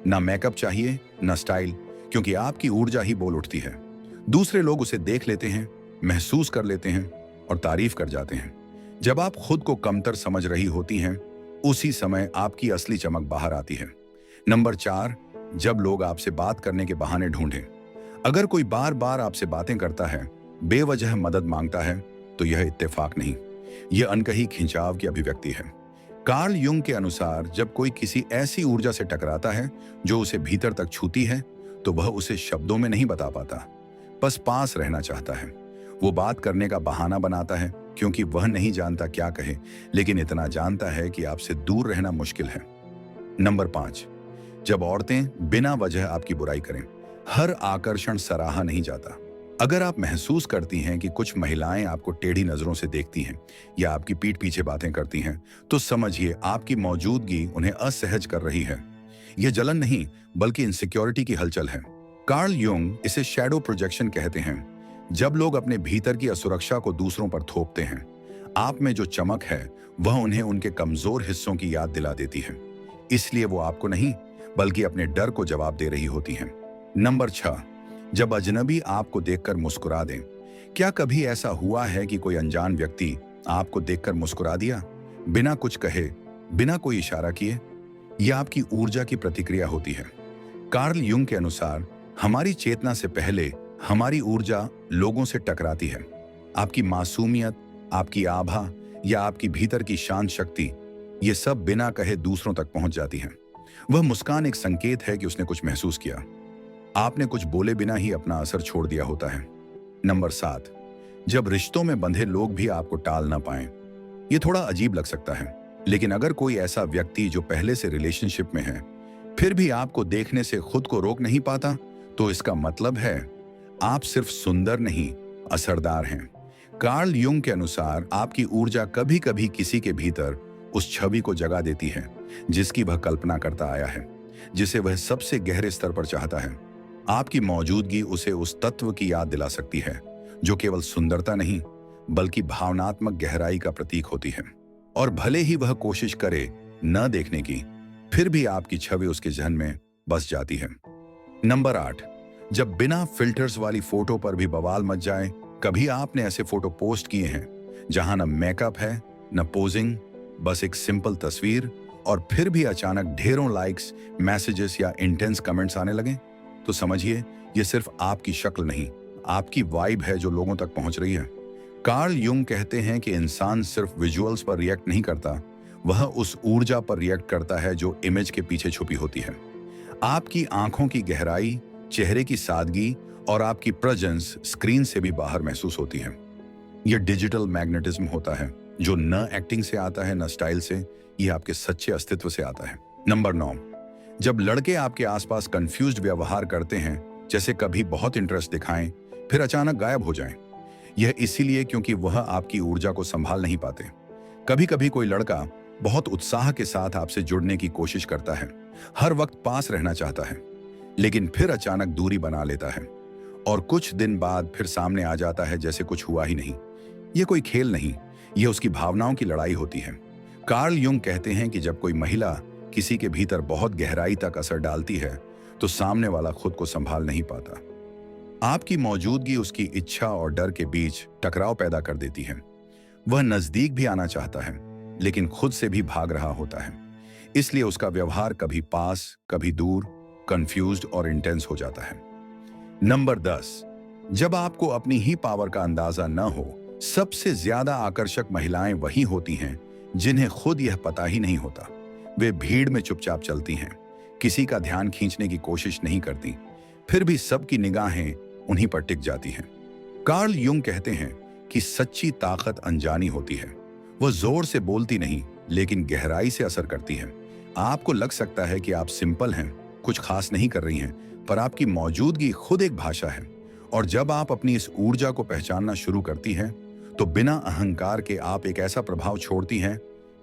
ना मेकअप चाहिए, ना स्टाइल, क्योंकि आपकी ऊर्जा ही बोल उठती है। दूसरे लोग उसे देख लेते हैं, महसूस कर लेते हैं और तारीफ कर जाते हैं। जब आप खुद को कमतर समझ रही होती हैं, उसी समय आपकी असली चमक बाहर आती है। नंबर 4, जब लोग आपसे बात करने के बहाने ढूंढें। अगर कोई बार बार आपसे बातें करता है बेवजह मदद मांगता है तो यह इत्तेफाक नहीं, यह अनकही खिंचाव की अभिव्यक्ति है। कार्ल युंग के अनुसार जब कोई किसी ऐसी ऊर्जा से टकराता है जो उसे भीतर तक छूती है, तो वह उसे शब्दों में नहीं बता पाता, बस पास रहना चाहता है। वो बात करने का बहाना बनाता है क्योंकि वह नहीं जानता क्या कहे, लेकिन इतना जानता है कि आपसे दूर रहना मुश्किल है। नंबर 5, जब औरतें बिना वजह आपकी बुराई करें। हर आकर्षण सराहा नहीं जाता। अगर आप महसूस करती हैं कि कुछ महिलाएं आपको टेढ़ी नजरों से देखती हैं या आपकी पीठ पीछे बातें करती हैं, तो समझिए आपकी मौजूदगी उन्हें असहज कर रही है। यह जलन नहीं, बल्कि इनसिक्योरिटी की हलचल है। कार्ल युंग इसे शैडो प्रोजेक्शन कहते हैं। जब लोग अपने भीतर की असुरक्षा को दूसरों पर थोपते हैं, आप में जो चमक है वह उन्हें उनके कमजोर हिस्सों की याद दिला देती है। इसलिए वो आपको नहीं, बल्कि अपने डर को जवाब दे रही होती हैं। नंबर 6, जब अजनबी आपको देखकर मुस्कुरा दें। क्या कभी ऐसा हुआ है कि कोई अनजान व्यक्ति आपको देखकर मुस्कुरा दिया, बिना कुछ कहे, बिना कोई इशारा किए? यह आपकी ऊर्जा की प्रतिक्रिया होती है। कार्ल युंग के अनुसार हमारी चेतना से पहले हमारी ऊर्जा लोगों से टकराती है। आपकी मासूमियत, आपकी आभा या आपकी भीतर की शांत शक्ति, ये सब बिना कहे दूसरों तक पहुंच जाती है। वह मुस्कान एक संकेत है कि उसने कुछ महसूस किया। आपने कुछ बोले बिना ही अपना असर छोड़ दिया होता है। नंबर 7, जब रिश्तों में बंधे लोग भी आपको टाल ना पाएं। यह थोड़ा अजीब लग सकता है, लेकिन अगर कोई ऐसा व्यक्ति जो पहले से रिलेशनशिप में है फिर भी आपको देखने से खुद को रोक नहीं पाता, तो इसका मतलब है आप सिर्फ सुंदर नहीं, असरदार हैं। कार्ल युंग के अनुसार आपकी ऊर्जा कभी कभी किसी के भीतर उस छवि को जगा देती है जिसकी वह कल्पना करता आया है, जिसे वह सबसे गहरे स्तर पर चाहता है। आपकी मौजूदगी उसे उस तत्व की याद दिला सकती है जो केवल सुंदरता नहीं, बल्कि भावनात्मक गहराई का प्रतीक होती है। और भले ही वह कोशिश करे न देखने की, फिर भी आपकी छवि उसके जहन में बस जाती है। नंबर 8, जब बिना फिल्टर्स वाली फोटो पर भी बवाल मच जाए। कभी आपने ऐसे फोटो पोस्ट किए हैं जहां न मेकअप है, न पोजिंग, बस एक सिंपल तस्वीर, और फिर भी अचानक ढेरों लाइक्स, मैसेजेस या इंटेंस कमेंट्स आने लगे? तो समझिए ये सिर्फ आपकी शक्ल नहीं, आपकी वाइब है जो लोगों तक पहुंच रही है। कार्ल युंग कहते हैं कि इंसान सिर्फ विजुअल्स पर रिएक्ट नहीं करता, वह उस ऊर्जा पर रिएक्ट करता है जो इमेज के पीछे छुपी होती है। आपकी आंखों की गहराई, चेहरे की सादगी और आपकी प्रेजेंस स्क्रीन से भी बाहर महसूस होती है। यह डिजिटल मैग्नेटिज्म होता है जो न एक्टिंग से आता है, न स्टाइल से, यह आपके सच्चे अस्तित्व से आता है। नंबर 9, जब लड़के आपके आसपास कंफ्यूज्ड व्यवहार करते हैं, जैसे कभी बहुत इंटरेस्ट दिखाएं फिर अचानक गायब हो जाएं। यह इसीलिए क्योंकि वह आपकी ऊर्जा को संभाल नहीं पाते। कभी कभी कोई लड़का बहुत उत्साह के साथ आपसे जुड़ने की कोशिश करता है, हर वक्त पास रहना चाहता है, लेकिन फिर अचानक दूरी बना लेता है और कुछ दिन बाद फिर सामने आ जाता है जैसे कुछ हुआ ही नहीं। यह कोई खेल नहीं, यह उसकी भावनाओं की लड़ाई होती है। कार्ल युंग कहते हैं कि जब कोई महिला किसी के भीतर बहुत गहराई तक असर डालती है, तो सामने वाला खुद को संभाल नहीं पाता। आपकी मौजूदगी उसकी इच्छा और डर के बीच टकराव पैदा कर देती है। वह नजदीक भी आना चाहता है, लेकिन खुद से भी भाग रहा होता है। इसलिए उसका व्यवहार कभी पास, कभी दूर, कंफ्यूज्ड और इंटेंस हो जाता है। नंबर 10, जब आपको अपनी ही पावर का अंदाजा न हो। सबसे ज्यादा आकर्षक महिलाएं वही होती हैं जिन्हें खुद यह पता ही नहीं होता। वे भीड़ में चुपचाप चलती हैं, किसी का ध्यान खींचने की कोशिश नहीं करती, फिर भी सबकी निगाहें उन्हीं पर टिक जाती हैं। कार्ल युंग कहते हैं कि सच्ची ताकत अनजानी होती है। वह जोर से बोलती नहीं, लेकिन गहराई से असर करती है। आपको लग सकता है कि आप सिंपल हैं, कुछ खास नहीं कर रही हैं, पर आपकी मौजूदगी खुद एक भाषा है। और जब आप अपनी इस ऊर्जा को पहचानना शुरू करती हैं, तो बिना अहंकार के आप एक ऐसा प्रभाव छोड़ती हैं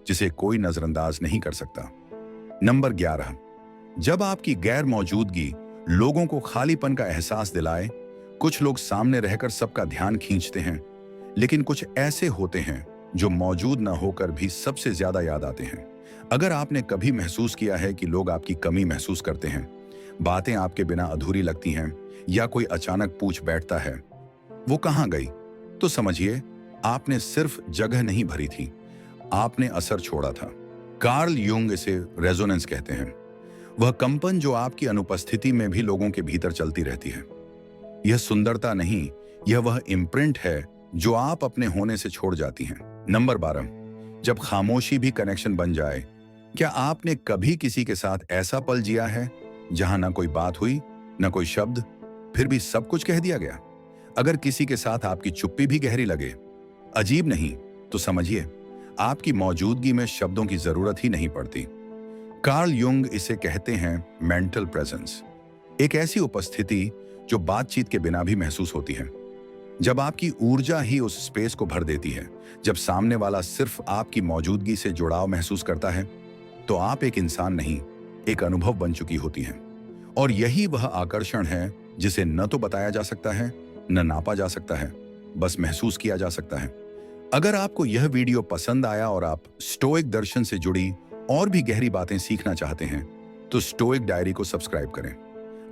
जिसे कोई नजरअंदाज नहीं कर सकता। नंबर 11, जब आपकी गैर मौजूदगी लोगों को खालीपन का एहसास दिलाए। कुछ लोग सामने रहकर सबका ध्यान खींचते हैं, लेकिन कुछ ऐसे होते हैं जो मौजूद न होकर भी सबसे ज्यादा याद आते हैं। अगर आपने कभी महसूस किया है कि लोग आपकी कमी महसूस करते हैं, बातें आपके बिना अधूरी लगती हैं, या कोई अचानक पूछ बैठता है वो कहाँ गई, तो समझिए आपने सिर्फ जगह नहीं भरी थी, आपने असर छोड़ा था। कार्ल युंग इसे रेजोनेंस कहते हैं। वह कंपन जो आपकी अनुपस्थिति में भी लोगों के भीतर चलती रहती है। यह सुंदरता नहीं, यह वह इम्प्रिंट है जो आप अपने होने से छोड़ जाती हैं। नंबर 12, जब खामोशी भी कनेक्शन बन जाए। क्या आपने कभी किसी के साथ ऐसा पल जिया है जहां ना कोई बात हुई, ना कोई शब्द, फिर भी सब कुछ कह दिया गया? अगर किसी के साथ आपकी चुप्पी भी गहरी लगे, अजीब नहीं, तो समझिए आपकी मौजूदगी में शब्दों की जरूरत ही नहीं पड़ती। कार्ल युंग इसे कहते हैं मेंटल प्रेजेंस, एक ऐसी उपस्थिति जो बातचीत के बिना भी महसूस होती है। जब आपकी ऊर्जा ही उस स्पेस को भर देती है, जब सामने वाला सिर्फ आपकी मौजूदगी से जुड़ाव महसूस करता है, तो आप एक इंसान नहीं, एक अनुभव बन चुकी होती हैं। और यही वह आकर्षण है जिसे न तो बताया जा सकता है, न नापा जा सकता है, बस महसूस किया जा सकता है। अगर आपको यह वीडियो पसंद आया और आप स्टोइक दर्शन से जुड़ी और भी गहरी बातें सीखना चाहते हैं, तो स्टोइक डायरी को सब्सक्राइब करें।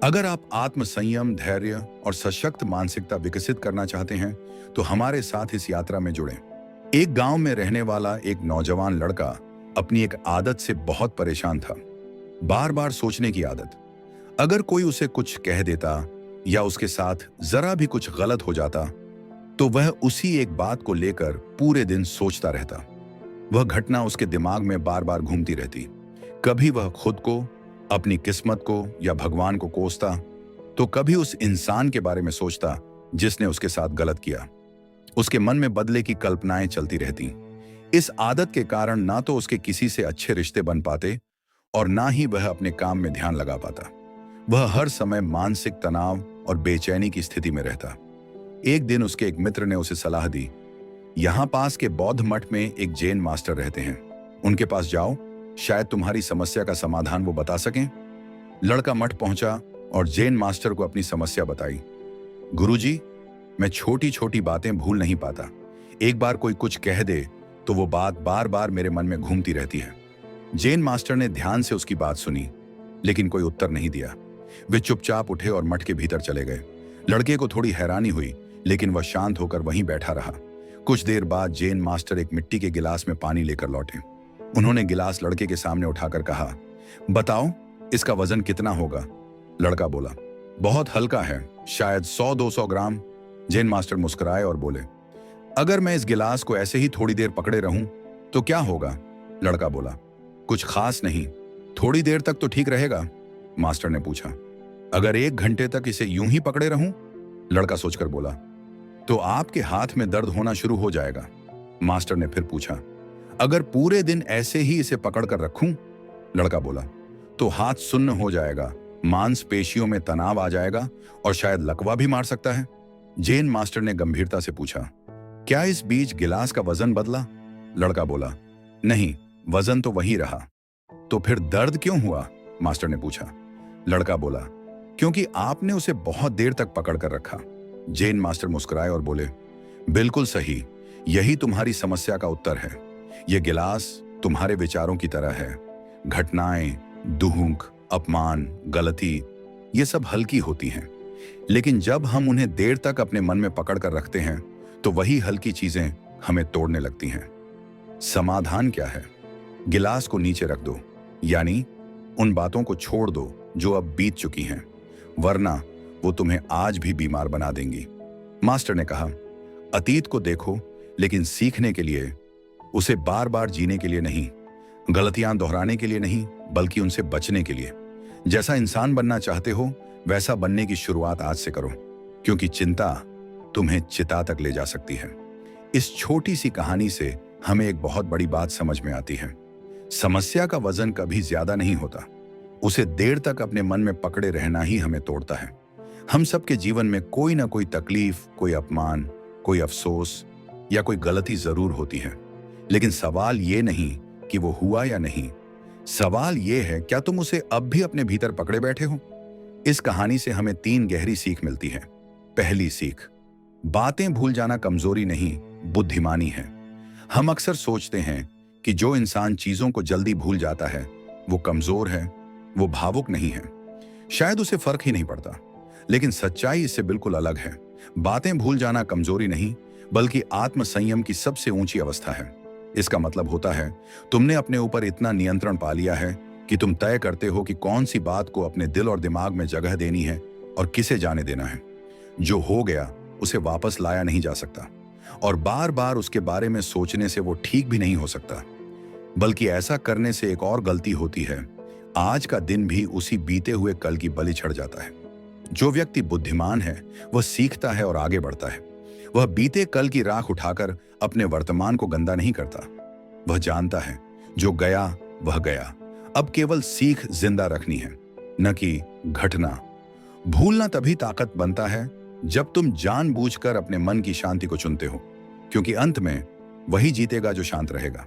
अगर आप आत्म संयम, धैर्य और सशक्त मानसिकता विकसित करना चाहते हैं, तो हमारे साथ इस यात्रा में जुड़ें। एक गांव में रहने वाला एक नौजवान लड़का अपनी एक आदत से बहुत परेशान था, बार बार सोचने की आदत। अगर कोई उसे कुछ कह देता या उसके साथ जरा भी कुछ गलत हो जाता, तो वह उसी एक बात को लेकर पूरे दिन सोचता रहता। वह घटना उसके दिमाग में बार बार घूमती रहती। कभी वह खुद को, अपनी किस्मत को या भगवान को कोसता, तो कभी उस इंसान के बारे में सोचता जिसने उसके साथ गलत किया। उसके मन में बदले की कल्पनाएं चलती रहती। इस आदत के कारण ना तो उसके किसी से अच्छे रिश्ते बन पाते और ना ही वह अपने काम में ध्यान लगा पाता। वह हर समय मानसिक तनाव और बेचैनी की स्थिति में रहता। एक दिन उसके एक मित्र ने उसे सलाह दी, यहां पास के बौद्ध मठ में एक जैन मास्टर रहते हैं, उनके पास जाओ, शायद तुम्हारी समस्या का समाधान वो बता सकें। लड़का मठ पहुंचा और जैन मास्टर को अपनी समस्या बताई। गुरुजी, मैं छोटी छोटी बातें भूल नहीं पाता। एक बार कोई कुछ कह दे तो वो बात बार बार मेरे मन में घूमती रहती है। जैन मास्टर ने ध्यान से उसकी बात सुनी, लेकिन कोई उत्तर नहीं दिया। वे चुपचाप उठे और मठ के भीतर चले गए। लड़के को थोड़ी हैरानी हुई, लेकिन वह शांत होकर वहीं बैठा रहा। कुछ देर बाद जैन मास्टर एक मिट्टी के गिलास में पानी लेकर लौटे। उन्होंने गिलास लड़के के सामने उठाकर कहा, बताओ इसका वजन कितना होगा? लड़का बोला, बहुत हल्का है, शायद 100-200 ग्राम। जैन मास्टर मुस्कुराए और बोले, अगर मैं इस गिलास को ऐसे ही थोड़ी देर पकड़े रहूं तो क्या होगा? लड़का बोला, कुछ खास नहीं, थोड़ी देर तक तो ठीक रहेगा। मास्टर ने पूछा, अगर 1 घंटे तक इसे यूं ही पकड़े रहूं? लड़का सोचकर बोला, तो आपके हाथ में दर्द होना शुरू हो जाएगा। मास्टर ने फिर पूछा, अगर पूरे दिन ऐसे ही इसे पकड़कर रखूं? लड़का बोला, तो हाथ सुन्न हो जाएगा, मांसपेशियों में तनाव आ जाएगा और शायद लकवा भी मार सकता है। जैन मास्टर ने गंभीरता से पूछा, क्या इस बीच गिलास का वजन बदला? लड़का बोला, नहीं, वजन तो वही रहा। तो फिर दर्द क्यों हुआ? मास्टर ने पूछा। लड़का बोला, क्योंकि आपने उसे बहुत देर तक पकड़ कर रखा। जैन मास्टर मुस्कुराए और बोले, बिल्कुल सही, यही तुम्हारी समस्या का उत्तर है। यह गिलास तुम्हारे विचारों की तरह है। घटनाएं, दुख, अपमान, गलती, ये सब हल्की होती हैं, लेकिन जब हम उन्हें देर तक अपने मन में पकड़ कर रखते हैं, तो वही हल्की चीजें हमें तोड़ने लगती हैं। समाधान क्या है? गिलास को नीचे रख दो, यानी उन बातों को छोड़ दो जो अब बीत चुकी हैं, वरना वो तुम्हें आज भी बीमार बना देंगी। मास्टर ने कहा, अतीत को देखो, लेकिन सीखने के लिए, उसे बार बार जीने के लिए नहीं, गलतियां दोहराने के लिए नहीं, बल्कि उनसे बचने के लिए। जैसा इंसान बनना चाहते हो, वैसा बनने की शुरुआत आज से करो, क्योंकि चिंता तुम्हें चिता तक ले जा सकती है। इस छोटी सी कहानी से हमें एक बहुत बड़ी बात समझ में आती है। समस्या का वजन कभी ज्यादा नहीं होता, उसे देर तक अपने मन में पकड़े रहना ही हमें तोड़ता है। हम सबके जीवन में कोई ना कोई तकलीफ, कोई अपमान, कोई अफसोस या कोई गलती जरूर होती है, लेकिन सवाल ये नहीं कि वो हुआ या नहीं, सवाल ये है, क्या तुम उसे अब भी अपने भीतर पकड़े बैठे हो? इस कहानी से हमें 3 गहरी सीख मिलती है। पहली सीख, बातें भूल जाना कमजोरी नहीं, बुद्धिमानी है। हम अक्सर सोचते हैं कि जो इंसान चीजों को जल्दी भूल जाता है वो कमजोर है, वो भावुक नहीं है, शायद उसे फर्क ही नहीं पड़ता। लेकिन सच्चाई इससे बिल्कुल अलग है। बातें भूल जाना कमजोरी नहीं, बल्कि आत्म संयम की सबसे ऊंची अवस्था है। इसका मतलब होता है तुमने अपने ऊपर इतना नियंत्रण पा लिया है कि तुम तय करते हो कि कौन सी बात को अपने दिल और दिमाग में जगह देनी है और किसे जाने देना है। जो हो गया उसे वापस लाया नहीं जा सकता, और बार बार उसके बारे में सोचने से वो ठीक भी नहीं हो सकता। बल्कि ऐसा करने से एक और गलती होती है, आज का दिन भी उसी बीते हुए कल की बलि चढ़ जाता है। जो व्यक्ति बुद्धिमान है वह सीखता है और आगे बढ़ता है। वह बीते कल की राख उठाकर अपने वर्तमान को गंदा नहीं करता। वह जानता है जो गया वह गया, अब केवल सीख जिंदा रखनी है, न कि घटना। भूलना तभी ताकत बनता है जब तुम जानबूझकर अपने मन की शांति को चुनते हो, क्योंकि अंत में वही जीतेगा जो शांत रहेगा।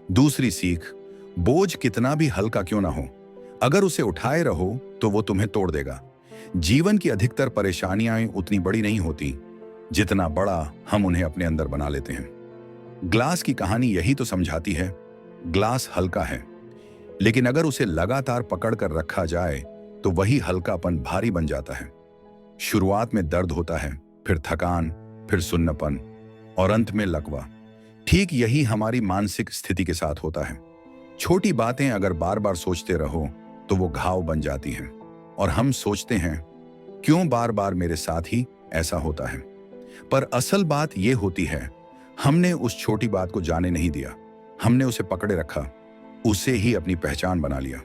दूसरी सीख, बोझ कितना भी हल्का क्यों ना हो, अगर उसे उठाए रहो तो वो तुम्हें तोड़ देगा। जीवन की अधिकतर परेशानियां उतनी बड़ी नहीं होती जितना बड़ा हम उन्हें अपने अंदर बना लेते हैं। ग्लास की कहानी यही तो समझाती है, ग्लास हल्का है, लेकिन अगर उसे लगातार पकड़ कर रखा जाए तो वही हल्कापन भारी बन जाता है। शुरुआत में दर्द होता है, फिर थकान, फिर सुन्नपन और अंत में लकवा। ठीक यही हमारी मानसिक स्थिति के साथ होता है। छोटी बातें अगर बार बार सोचते रहो तो वो घाव बन जाती हैं, और हम सोचते हैं क्यों बार बार मेरे साथ ही ऐसा होता है। पर असल बात यह होती है, हमने उस छोटी बात को जाने नहीं दिया, हमने उसे पकड़े रखा, उसे ही अपनी पहचान बना लिया।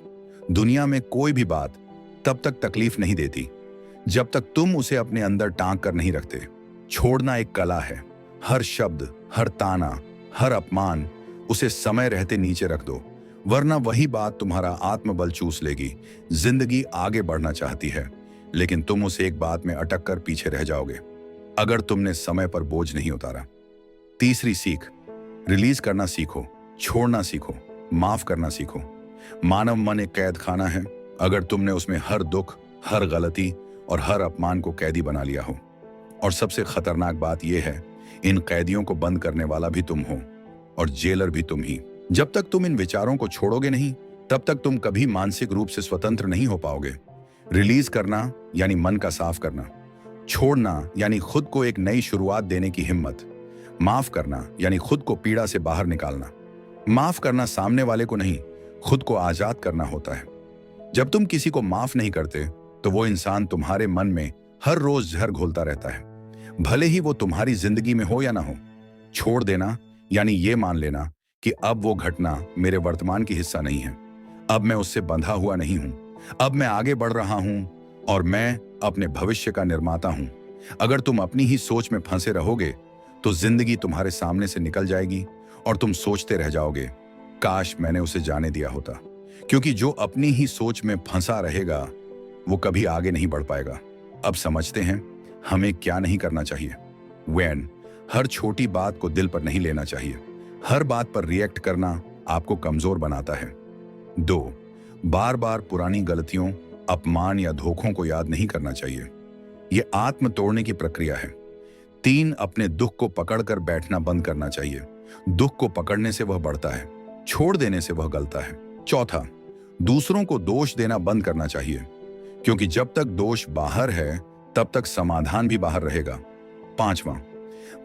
दुनिया में कोई भी बात तब तक तकलीफ नहीं देती जब तक तुम उसे अपने अंदर टांग कर नहीं रखते। छोड़ना एक कला है। हर शब्द, हर ताना, हर अपमान उसे समय रहते नीचे रख दो, वरना वही बात तुम्हारा आत्मबल चूस लेगी। जिंदगी आगे बढ़ना चाहती है, लेकिन तुम उस एक बात में अटक कर पीछे रह जाओगे अगर तुमने समय पर बोझ नहीं उतारा। तीसरी सीख, रिलीज करना सीखो, छोड़ना सीखो, माफ करना सीखो। मानव मन एक कैद खाना है। अगर तुमने उसमें हर दुख, हर गलती और हर अपमान को कैदी बना लिया हो, और सबसे खतरनाक बात यह है, इन कैदियों को बंद करने वाला भी तुम हो और जेलर भी तुम ही। जब तक तुम इन विचारों को छोड़ोगे नहीं, तब तक तुम कभी मानसिक रूप से स्वतंत्र नहीं हो पाओगे। रिलीज करना यानी मन का साफ करना, छोड़ना यानी खुद को एक नई शुरुआत देने की हिम्मत, माफ करना यानी खुद को पीड़ा से बाहर निकालना। माफ करना सामने वाले को नहीं, खुद को आजाद करना होता है। जब तुम किसी को माफ नहीं करते तो वो इंसान तुम्हारे मन में हर रोज जहर घोलता रहता है, भले ही वो तुम्हारी जिंदगी में हो या ना हो। छोड़ देना यानी ये मान लेना कि अब वो घटना मेरे वर्तमान की हिस्सा नहीं है, अब मैं उससे बंधा हुआ नहीं हूं, अब मैं आगे बढ़ रहा हूं और मैं अपने भविष्य का निर्माता हूं। अगर तुम अपनी ही सोच में फंसे रहोगे तो जिंदगी तुम्हारे सामने से निकल जाएगी और तुम सोचते रह जाओगे, काश मैंने उसे जाने दिया होता। क्योंकि जो अपनी ही सोच में फंसा रहेगा वो कभी आगे नहीं बढ़ पाएगा। अब समझते हैं हमें क्या नहीं करना चाहिए। वैन, हर छोटी बात को दिल पर नहीं लेना चाहिए। हर बात पर रिएक्ट करना आपको कमजोर बनाता है। 2, बार बार पुरानी गलतियों, अपमान या धोखों को याद नहीं करना चाहिए। यह आत्म तोड़ने की प्रक्रिया है। 3, अपने दुख को पकड़कर बैठना बंद करना चाहिए। दुख को पकड़ने से वह बढ़ता है, छोड़ देने से वह गलता है। 4, दूसरों को दोष देना बंद करना चाहिए, क्योंकि जब तक दोष बाहर है तब तक समाधान भी बाहर रहेगा। 5,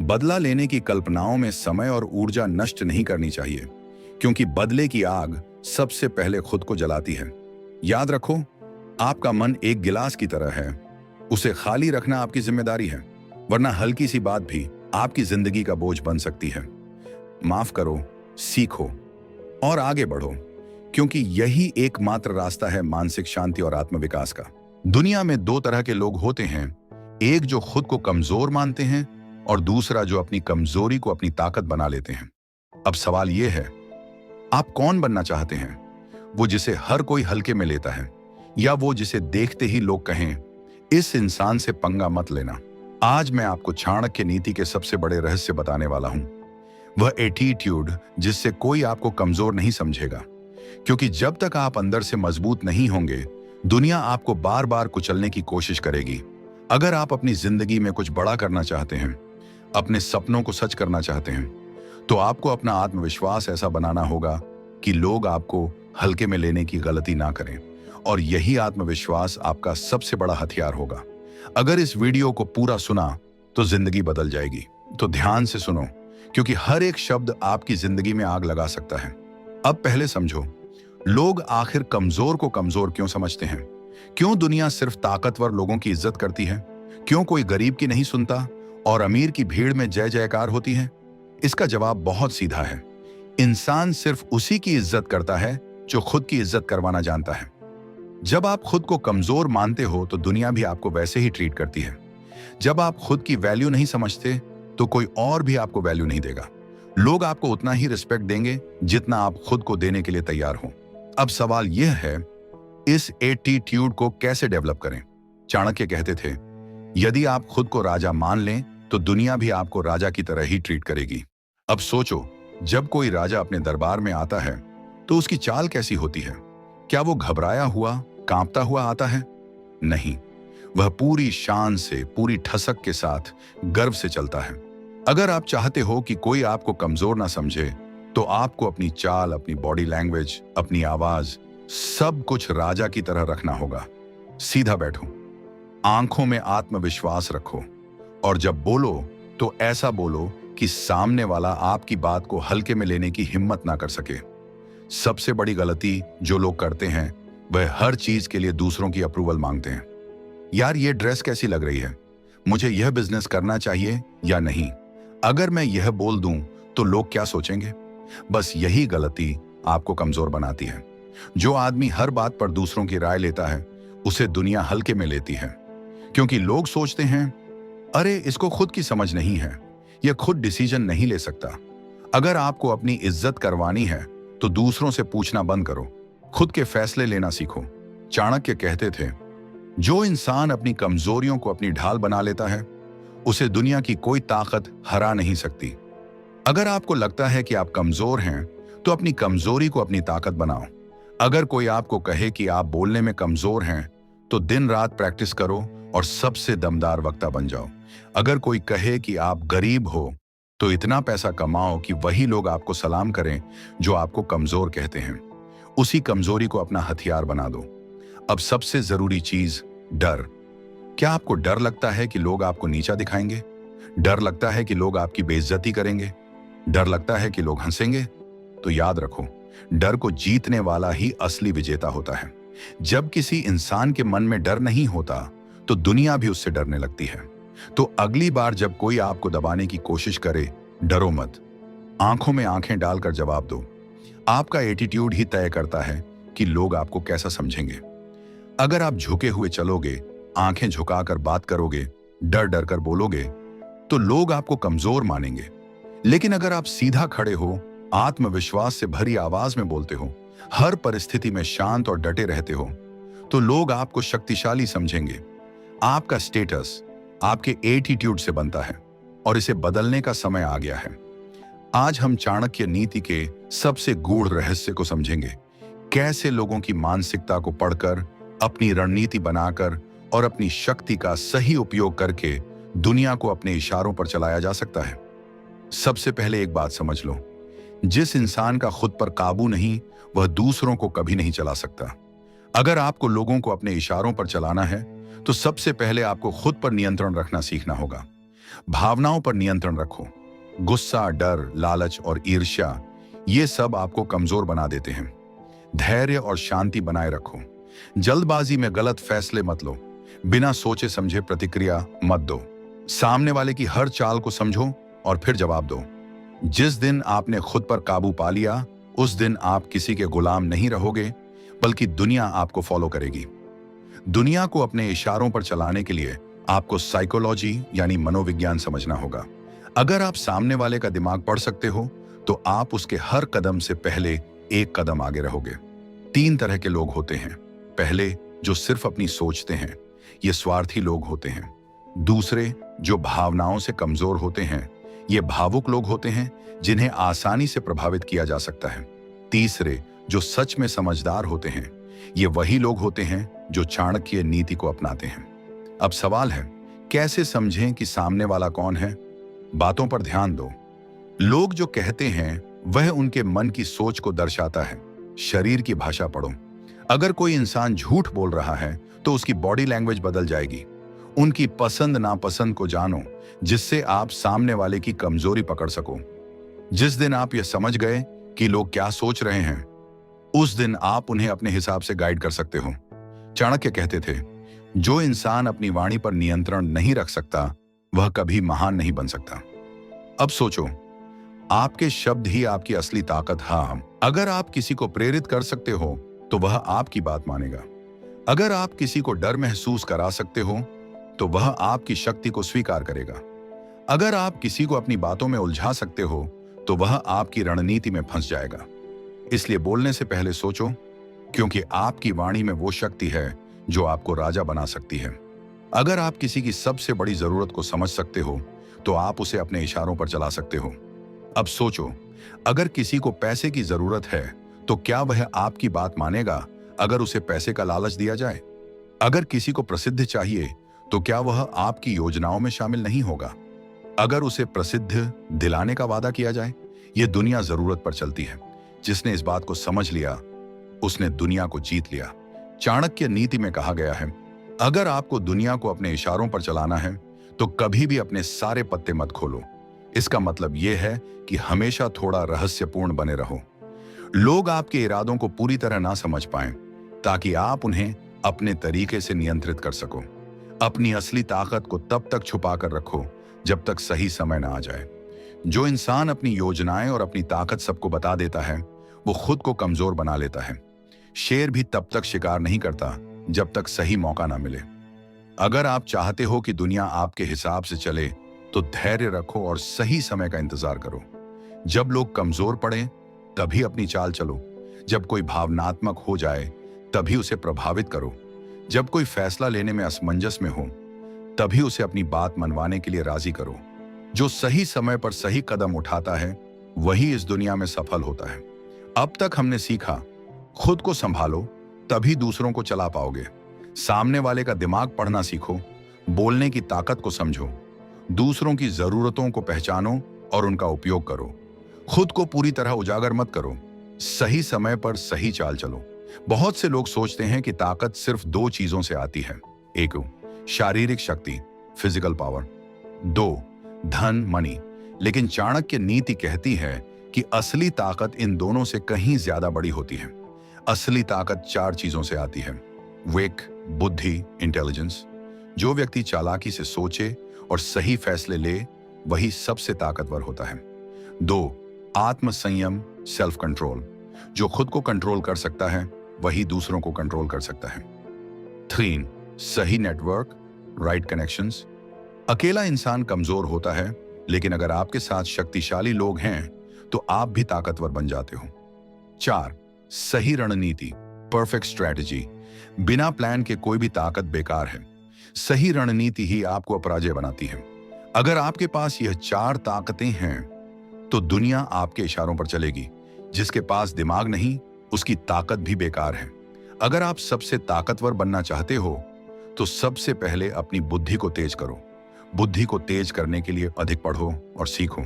बदला लेने की कल्पनाओं में समय और ऊर्जा नष्ट नहीं करनी चाहिए, क्योंकि बदले की आग सबसे पहले खुद को जलाती है। याद रखो, आपका मन एक गिलास की तरह है, उसे खाली रखना आपकी जिम्मेदारी है, वरना हल्की सी बात भी आपकी जिंदगी का बोझ बन सकती है। माफ करो, सीखो और आगे बढ़ो, क्योंकि यही एकमात्र रास्ता है मानसिक शांति और आत्मविकास का। दुनिया में 2 तरह के लोग होते हैं, एक जो खुद को कमजोर मानते हैं और दूसरा जो अपनी कमजोरी को अपनी ताकत बना लेते हैं। अब सवाल यह है, आप कौन बनना चाहते हैं? वो जिसे हर कोई हल्के में लेता है, या वो जिसे देखते ही लोग कहें इस इंसान से पंगा मत लेना? आज मैं आपको चाणक्य नीति के सबसे बड़े रहस्य बताने वाला हूं। वह एटीट्यूड जिससे कोई आपको कमजोर नहीं समझेगा, क्योंकि जब तक आप अंदर से मजबूत नहीं होंगे, दुनिया आपको बार बार कुचलने की कोशिश करेगी। अगर आप अपनी जिंदगी में कुछ बड़ा करना चाहते हैं, अपने सपनों को सच करना चाहते हैं, तो आपको अपना आत्मविश्वास ऐसा बनाना होगा कि लोग आपको हल्के में लेने की गलती ना करें, और यही आत्मविश्वास आपका सबसे बड़ा हथियार होगा। अगर इस वीडियो को पूरा सुना तो जिंदगी बदल जाएगी। तो ध्यान से सुनो, क्योंकि हर एक शब्द आपकी जिंदगी में आग लगा सकता है। अब पहले समझो, लोग आखिर कमजोर को कमजोर क्यों समझते हैं? क्यों दुनिया सिर्फ ताकतवर लोगों की इज्जत करती है? क्यों कोई गरीब की नहीं सुनता और अमीर की भीड़ में जय जयकार होती है? इसका जवाब बहुत सीधा है। इंसान सिर्फ उसी की इज्जत करता है जो खुद की इज्जत करवाना जानता है। जब आप खुद को कमजोर मानते हो तो दुनिया भी आपको वैसे ही ट्रीट करती है। जब आप खुद की वैल्यू नहीं समझते तो कोई और भी आपको वैल्यू नहीं देगा। लोग आपको उतना ही रिस्पेक्ट देंगे जितना आप खुद को देने के लिए तैयार हो। अब सवाल यह है, इस एटीट्यूड को कैसे डेवलप करें? चाणक्य कहते थे, यदि आप खुद को राजा मान लें तो दुनिया भी आपको राजा की तरह ही ट्रीट करेगी। अब सोचो, जब कोई राजा अपने दरबार में आता है तो उसकी चाल कैसी होती है? क्या वो घबराया हुआ, कांपता हुआ आता है? नहीं, वह पूरी शान से, पूरी ठसक के साथ गर्व से चलता है। अगर आप चाहते हो कि कोई आपको कमजोर ना समझे तो आपको अपनी चाल, अपनी बॉडी लैंग्वेज, अपनी आवाज, सब कुछ राजा की तरह रखना होगा। सीधा बैठो, आंखों में आत्मविश्वास रखो और जब बोलो तो ऐसा बोलो कि सामने वाला आपकी बात को हल्के में लेने की हिम्मत ना कर सके। सबसे बड़ी गलती जो लोग करते हैं वह हर चीज के लिए दूसरों की अप्रूवल मांगते हैं। यार, ये ड्रेस कैसी लग रही है? मुझे यह बिजनेस करना चाहिए या नहीं? अगर मैं यह बोल दूं तो लोग क्या सोचेंगे? बस यही गलती आपको कमजोर बनाती है। जो आदमी हर बात पर दूसरों की राय लेता है उसे दुनिया हल्के में लेती है, क्योंकि लोग सोचते हैं, अरे इसको खुद की समझ नहीं है, यह खुद डिसीजन नहीं ले सकता। अगर आपको अपनी इज्जत करवानी है तो दूसरों से पूछना बंद करो, खुद के फैसले लेना सीखो। चाणक्य कहते थे, जो इंसान अपनी कमजोरियों को अपनी ढाल बना लेता है उसे दुनिया की कोई ताकत हरा नहीं सकती। अगर आपको लगता है कि आप कमजोर हैं तो अपनी कमजोरी को अपनी ताकत बनाओ। अगर कोई आपको कहे कि आप बोलने में कमजोर हैं तो दिन रात प्रैक्टिस करो और सबसे दमदार वक्ता बन जाओ। अगर कोई कहे कि आप गरीब हो तो इतना पैसा कमाओ कि वही लोग आपको सलाम करें जो आपको कमजोर कहते हैं। उसी कमजोरी को अपना हथियार बना दो। अब सबसे जरूरी चीज, डर। क्या आपको डर लगता है कि लोग आपको नीचा दिखाएंगे? डर लगता है कि लोग आपकी बेइज्जती करेंगे? डर लगता है कि लोग हंसेंगे? तो याद रखो, डर को जीतने वाला ही असली विजेता होता है। जब किसी इंसान के मन में डर नहीं होता तो दुनिया भी उससे डरने लगती है। तो अगली बार जब कोई आपको दबाने की कोशिश करे, डरो मत, आंखों में आंखें डालकर जवाब दो। आपका एटीट्यूड ही तय करता है कि लोग आपको कैसा समझेंगे। अगर आप झुके हुए चलोगे, आंखें झुकाकर बात करोगे, डर डर कर बोलोगे, तो लोग आपको कमजोर मानेंगे। लेकिन अगर आप सीधा खड़े हो, आत्मविश्वास से भरी आवाज में बोलते हो, हर परिस्थिति में शांत और डटे रहते हो, तो लोग आपको शक्तिशाली समझेंगे। आपका स्टेटस आपके एटीट्यूड से बनता है और इसे बदलने का समय आ गया है। आज हम चाणक्य नीति के सबसे गूढ़ रहस्य को समझेंगे। कैसे लोगों की मानसिकता को पढ़कर, अपनी रणनीति बनाकर और अपनी शक्ति का सही उपयोग करके दुनिया को अपने इशारों पर चलाया जा सकता है। सबसे पहले एक बात समझ लो, जिस इंसान का खुद पर काबू नहीं वह दूसरों को कभी नहीं चला सकता। अगर आपको लोगों को अपने इशारों पर चलाना है तो सबसे पहले आपको खुद पर नियंत्रण रखना सीखना होगा। भावनाओं पर नियंत्रण रखो। गुस्सा, डर, लालच और ईर्ष्या, ये सब आपको कमजोर बना देते हैं। धैर्य और शांति बनाए रखो। जल्दबाजी में गलत फैसले मत लो। बिना सोचे समझे प्रतिक्रिया मत दो। सामने वाले की हर चाल को समझो और फिर जवाब दो। जिस दिन आपने खुद पर काबू पा लिया, उस दिन आप किसी के गुलाम नहीं रहोगे, बल्कि दुनिया आपको फॉलो करेगी। दुनिया को अपने इशारों पर चलाने के लिए आपको साइकोलॉजी यानी मनोविज्ञान समझना होगा। अगर आप सामने वाले का दिमाग पढ़ सकते हो तो आप उसके हर कदम से पहले एक कदम आगे रहोगे। 3 तरह के लोग होते हैं। पहले, जो सिर्फ अपनी सोचते हैं, ये स्वार्थी लोग होते हैं। दूसरे, जो भावनाओं से कमजोर होते हैं, ये भावुक लोग होते हैं जिन्हें आसानी से प्रभावित किया जा सकता है। तीसरे, जो सच में समझदार होते हैं, ये वही लोग होते हैं जो चाणक्य नीति को अपनाते हैं। अब सवाल है, कैसे समझें कि सामने वाला कौन है? बातों पर ध्यान दो। लोग जो कहते हैं वह उनके मन की सोच को दर्शाता है। शरीर की भाषा पढ़ो। अगर कोई इंसान झूठ बोल रहा है तो उसकी बॉडी लैंग्वेज बदल जाएगी। उनकी पसंद नापसंद को जानो, जिससे आप सामने वाले की कमजोरी पकड़ सको। जिस दिन आप यह समझ गए कि लोग क्या सोच रहे हैं, उस दिन आप उन्हें अपने हिसाब से गाइड कर सकते हो। चाणक्य कहते थे, जो इंसान अपनी वाणी पर नियंत्रण नहीं रख सकता वह कभी महान नहीं बन सकता। अब सोचो, आपके शब्द ही आपकी असली ताकत। हाँ, अगर आप किसी को प्रेरित कर सकते हो तो वह आपकी बात मानेगा। अगर आप किसी को डर महसूस करा सकते हो तो वह आपकी शक्ति को स्वीकार करेगा। अगर आप किसी को अपनी बातों में उलझा सकते हो तो वह आपकी रणनीति में फंस जाएगा। इसलिए बोलने से पहले सोचो, क्योंकि आपकी वाणी में वो शक्ति है जो आपको राजा बना सकती है। अगर आप किसी की सबसे बड़ी जरूरत को समझ सकते हो तो आप उसे अपने इशारों पर चला सकते हो। अब सोचो, अगर किसी को पैसे की जरूरत है तो क्या वह आपकी बात मानेगा अगर उसे पैसे का लालच दिया जाए? अगर किसी को प्रसिद्ध चाहिए तो क्या वह आपकी योजनाओं में शामिल नहीं होगा अगर उसे प्रसिद्ध दिलाने का वादा किया जाए? यह दुनिया जरूरत पर चलती है। जिसने इस बात को समझ लिया उसने दुनिया को जीत लिया। चाणक्य नीति में कहा गया है, अगर आपको दुनिया को अपने इशारों पर चलाना है तो कभी भी अपने सारे पत्ते मत खोलो। इसका मतलब यह है कि हमेशा थोड़ा रहस्यपूर्ण बने रहो। लोग आपके इरादों को पूरी तरह ना समझ पाएं, ताकि आप उन्हें अपने तरीके से नियंत्रित कर सको। अपनी असली ताकत को तब तक छुपा कर रखो जब तक सही समय ना आ जाए। जो इंसान अपनी योजनाएं और अपनी ताकत सबको बता देता है वो खुद को कमजोर बना लेता है। शेर भी तब तक शिकार नहीं करता जब तक सही मौका ना मिले। अगर आप चाहते हो कि दुनिया आपके हिसाब से चले तो धैर्य रखो और सही समय का इंतजार करो। जब लोग कमजोर पड़े तभी अपनी चाल चलो। जब कोई भावनात्मक हो जाए तभी उसे प्रभावित करो। जब कोई फैसला लेने में असमंजस में हो तभी उसे अपनी बात मनवाने के लिए राजी करो। जो सही समय पर सही कदम उठाता है वही इस दुनिया में सफल होता है। अब तक हमने सीखा, खुद को संभालो तभी दूसरों को चला पाओगे। सामने वाले का दिमाग पढ़ना सीखो, बोलने की ताकत को समझो, दूसरों की जरूरतों को पहचानो और उनका उपयोग करो। खुद को पूरी तरह उजागर मत करो, सही समय पर सही चाल चलो। बहुत से लोग सोचते हैं कि ताकत सिर्फ दो चीजों से आती है, एक शारीरिक शक्ति फिजिकल पावर, दो धन मनी। लेकिन चाणक्य नीति कहती है कि असली ताकत इन दोनों से कहीं ज्यादा बड़ी होती है। असली ताकत चार चीजों से आती है, विवेक बुद्धि इंटेलिजेंस। जो व्यक्ति चालाकी से सोचे और सही फैसले ले वही सबसे ताकतवर होता है। दो आत्म संयम सेल्फ कंट्रोल। जो खुद को कंट्रोल कर सकता है वही दूसरों को कंट्रोल कर सकता है। थ्री सही नेटवर्क राइट कनेक्शंस। अकेला इंसान कमजोर होता है, लेकिन अगर आपके साथ शक्तिशाली लोग हैं तो आप भी ताकतवर बन जाते हो। चार सही रणनीति परफेक्ट स्ट्रैटेजी। बिना प्लान के कोई भी ताकत बेकार है। सही रणनीति ही आपको अपराजय बनाती है। अगर आपके पास यह चार ताकतें हैं तो दुनिया आपके इशारों पर चलेगी। जिसके पास दिमाग नहीं उसकी ताकत भी बेकार है। अगर आप सबसे ताकतवर बनना चाहते हो तो सबसे पहले अपनी बुद्धि को तेज करो। बुद्धि को तेज करने के लिए अधिक पढ़ो और सीखो।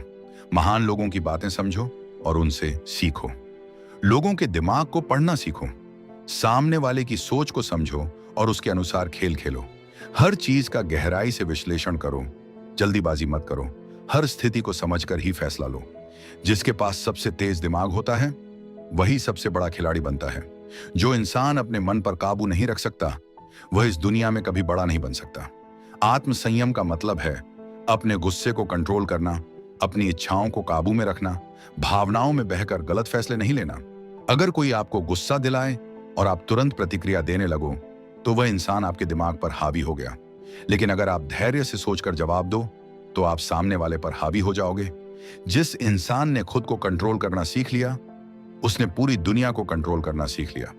महान लोगों की बातें समझो और उनसे सीखो। लोगों के दिमाग को पढ़ना सीखो। सामने वाले की सोच को समझो और उसके अनुसार खेल खेलो। हर चीज का गहराई से विश्लेषण करो, जल्दीबाजी मत करो। हर स्थिति को समझकर ही फैसला लो। जिसके पास सबसे तेज दिमाग होता है वही सबसे बड़ा खिलाड़ी बनता है। जो इंसान अपने मन पर काबू नहीं रख सकता वह इस दुनिया में कभी बड़ा नहीं बन सकता। आत्म संयम का मतलब है अपने गुस्से को कंट्रोल करना, अपनी इच्छाओं को काबू में रखना, भावनाओं में बहकर गलत फैसले नहीं लेना। अगर कोई आपको गुस्सा दिलाए और आप तुरंत प्रतिक्रिया देने लगो तो वह इंसान आपके दिमाग पर हावी हो गया। लेकिन अगर आप धैर्य से सोचकर जवाब दो तो आप सामने वाले पर हावी हो जाओगे। जिस इंसान ने खुद को कंट्रोल करना सीख लिया उसने पूरी दुनिया को कंट्रोल करना सीख लिया।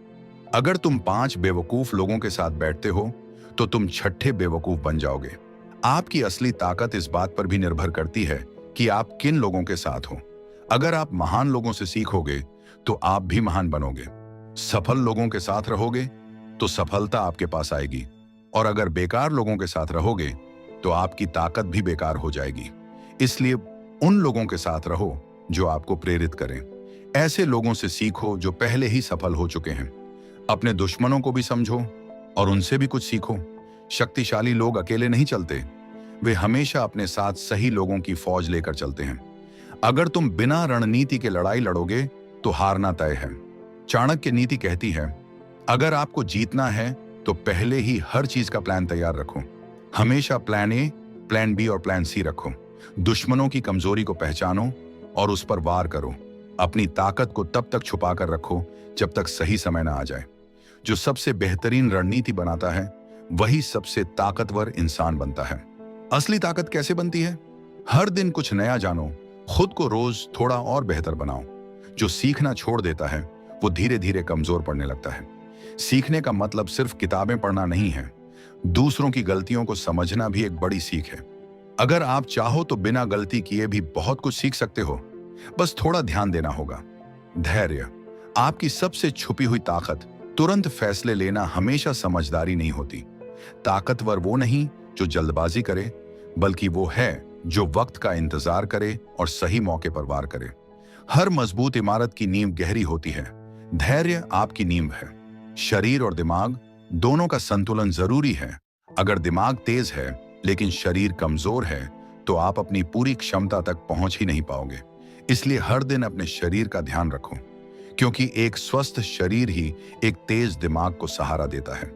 अगर तुम 5 बेवकूफ लोगों के साथ बैठते हो तो तुम छठे बेवकूफ बन जाओगे। आपकी असली ताकत इस बात पर भी निर्भर करती है कि आप किन लोगों के साथ हो। अगर आप महान लोगों से सीखोगे तो आप भी महान बनोगे। सफल लोगों के साथ रहोगे तो सफलता आपके पास आएगी, और अगर बेकार लोगों के साथ रहोगे तो आपकी ताकत भी बेकार हो जाएगी। इसलिए उन लोगों के साथ रहो जो आपको प्रेरित करें। ऐसे लोगों से सीखो जो पहले ही सफल हो चुके हैं। अपने दुश्मनों को भी समझो और उनसे भी कुछ सीखो। शक्तिशाली लोग अकेले नहीं चलते, वे हमेशा अपने साथ सही लोगों की फौज लेकर चलते हैं। अगर तुम बिना रणनीति के लड़ाई लड़ोगे तो हारना तय है। चाणक्य नीति कहती है, अगर आपको जीतना है तो पहले ही हर चीज का प्लान तैयार रखो। हमेशा प्लान ए, प्लान बी और प्लान सी रखो। दुश्मनों की कमजोरी को पहचानो और उस पर वार करो। अपनी ताकत को तब तक छुपा कर रखो जब तक सही समय ना आ जाए। जो सबसे बेहतरीन रणनीति बनाता है वही सबसे ताकतवर इंसान बनता है। असली ताकत कैसे बनती है? हर दिन कुछ नया जानो, खुद को रोज थोड़ा और बेहतर बनाओ। जो सीखना छोड़ देता है वो धीरे धीरे कमजोर पड़ने लगता है। सीखने का मतलब सिर्फ किताबें पढ़ना नहीं है, दूसरों की गलतियों को समझना भी एक बड़ी सीख है। अगर आप चाहो तो बिना गलती किए भी बहुत कुछ सीख सकते हो, बस थोड़ा ध्यान देना होगा। धैर्य आपकी सबसे छुपी हुई ताकत। तुरंत फैसले लेना हमेशा समझदारी नहीं होती। ताकतवर वो नहीं जो जल्दबाजी करे, बल्कि वो है जो वक्त का इंतजार करे और सही मौके पर वार करे। हर मजबूत इमारत की नींव गहरी होती है। धैर्य आपकी नींव है। शरीर और दिमाग दोनों का संतुलन जरूरी है। अगर दिमाग तेज है लेकिन शरीर कमजोर है तो आप अपनी पूरी क्षमता तक पहुंच ही नहीं पाओगे। इसलिए हर दिन अपने शरीर का ध्यान रखो, क्योंकि एक स्वस्थ शरीर ही एक तेज दिमाग को सहारा देता है।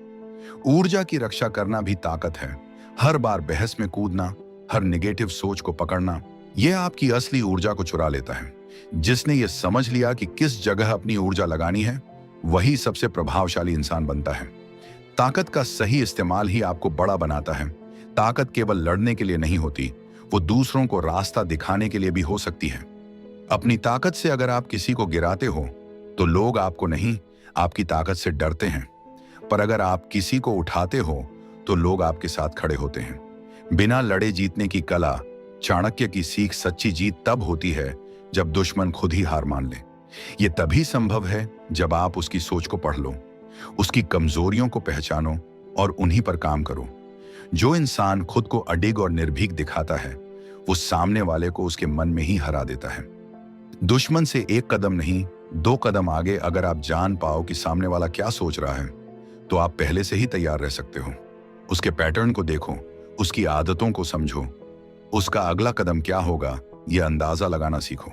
ऊर्जा की रक्षा करना भी ताकत है। हर बार बहस में कूदना, हर नेगेटिव सोच को पकड़ना, यह आपकी असली ऊर्जा को चुरा लेता है। जिसने ये समझ लिया कि किस जगह अपनी ऊर्जा लगानी है, वही सबसे प्रभावशाली इंसान बनता है। ताकत का सही इस्तेमाल ही आपको बड़ा बनाता है। ताकत केवल लड़ने के लिए नहीं होती, वो दूसरों को रास्ता दिखाने के लिए भी हो सकती है। अपनी ताकत से अगर आप किसी को गिराते हो तो लोग आपको नहीं, आपकी ताकत से डरते हैं। पर अगर आप किसी को उठाते हो तो लोग आपके साथ खड़े होते हैं। बिना लड़े जीतने की कला, चाणक्य की सीख, सच्ची जीत तब होती है जब दुश्मन खुद ही हार मान ले। ये तभी संभव है जब आप उसकी सोच को पढ़ लो, उसकी कमजोरियों को पहचानो और उन्हीं पर काम करो। जो इंसान खुद को अडिग और निर्भीक दिखाता है वो सामने वाले को उसके मन में ही हरा देता है। दुश्मन से एक कदम नहीं, 2 कदम आगे अगर आप जान पाओ कि सामने वाला क्या सोच रहा है तो आप पहले से ही तैयार रह सकते हो। उसके पैटर्न को देखो, उसकी आदतों को समझो, उसका अगला कदम क्या होगा यह अंदाजा लगाना सीखो।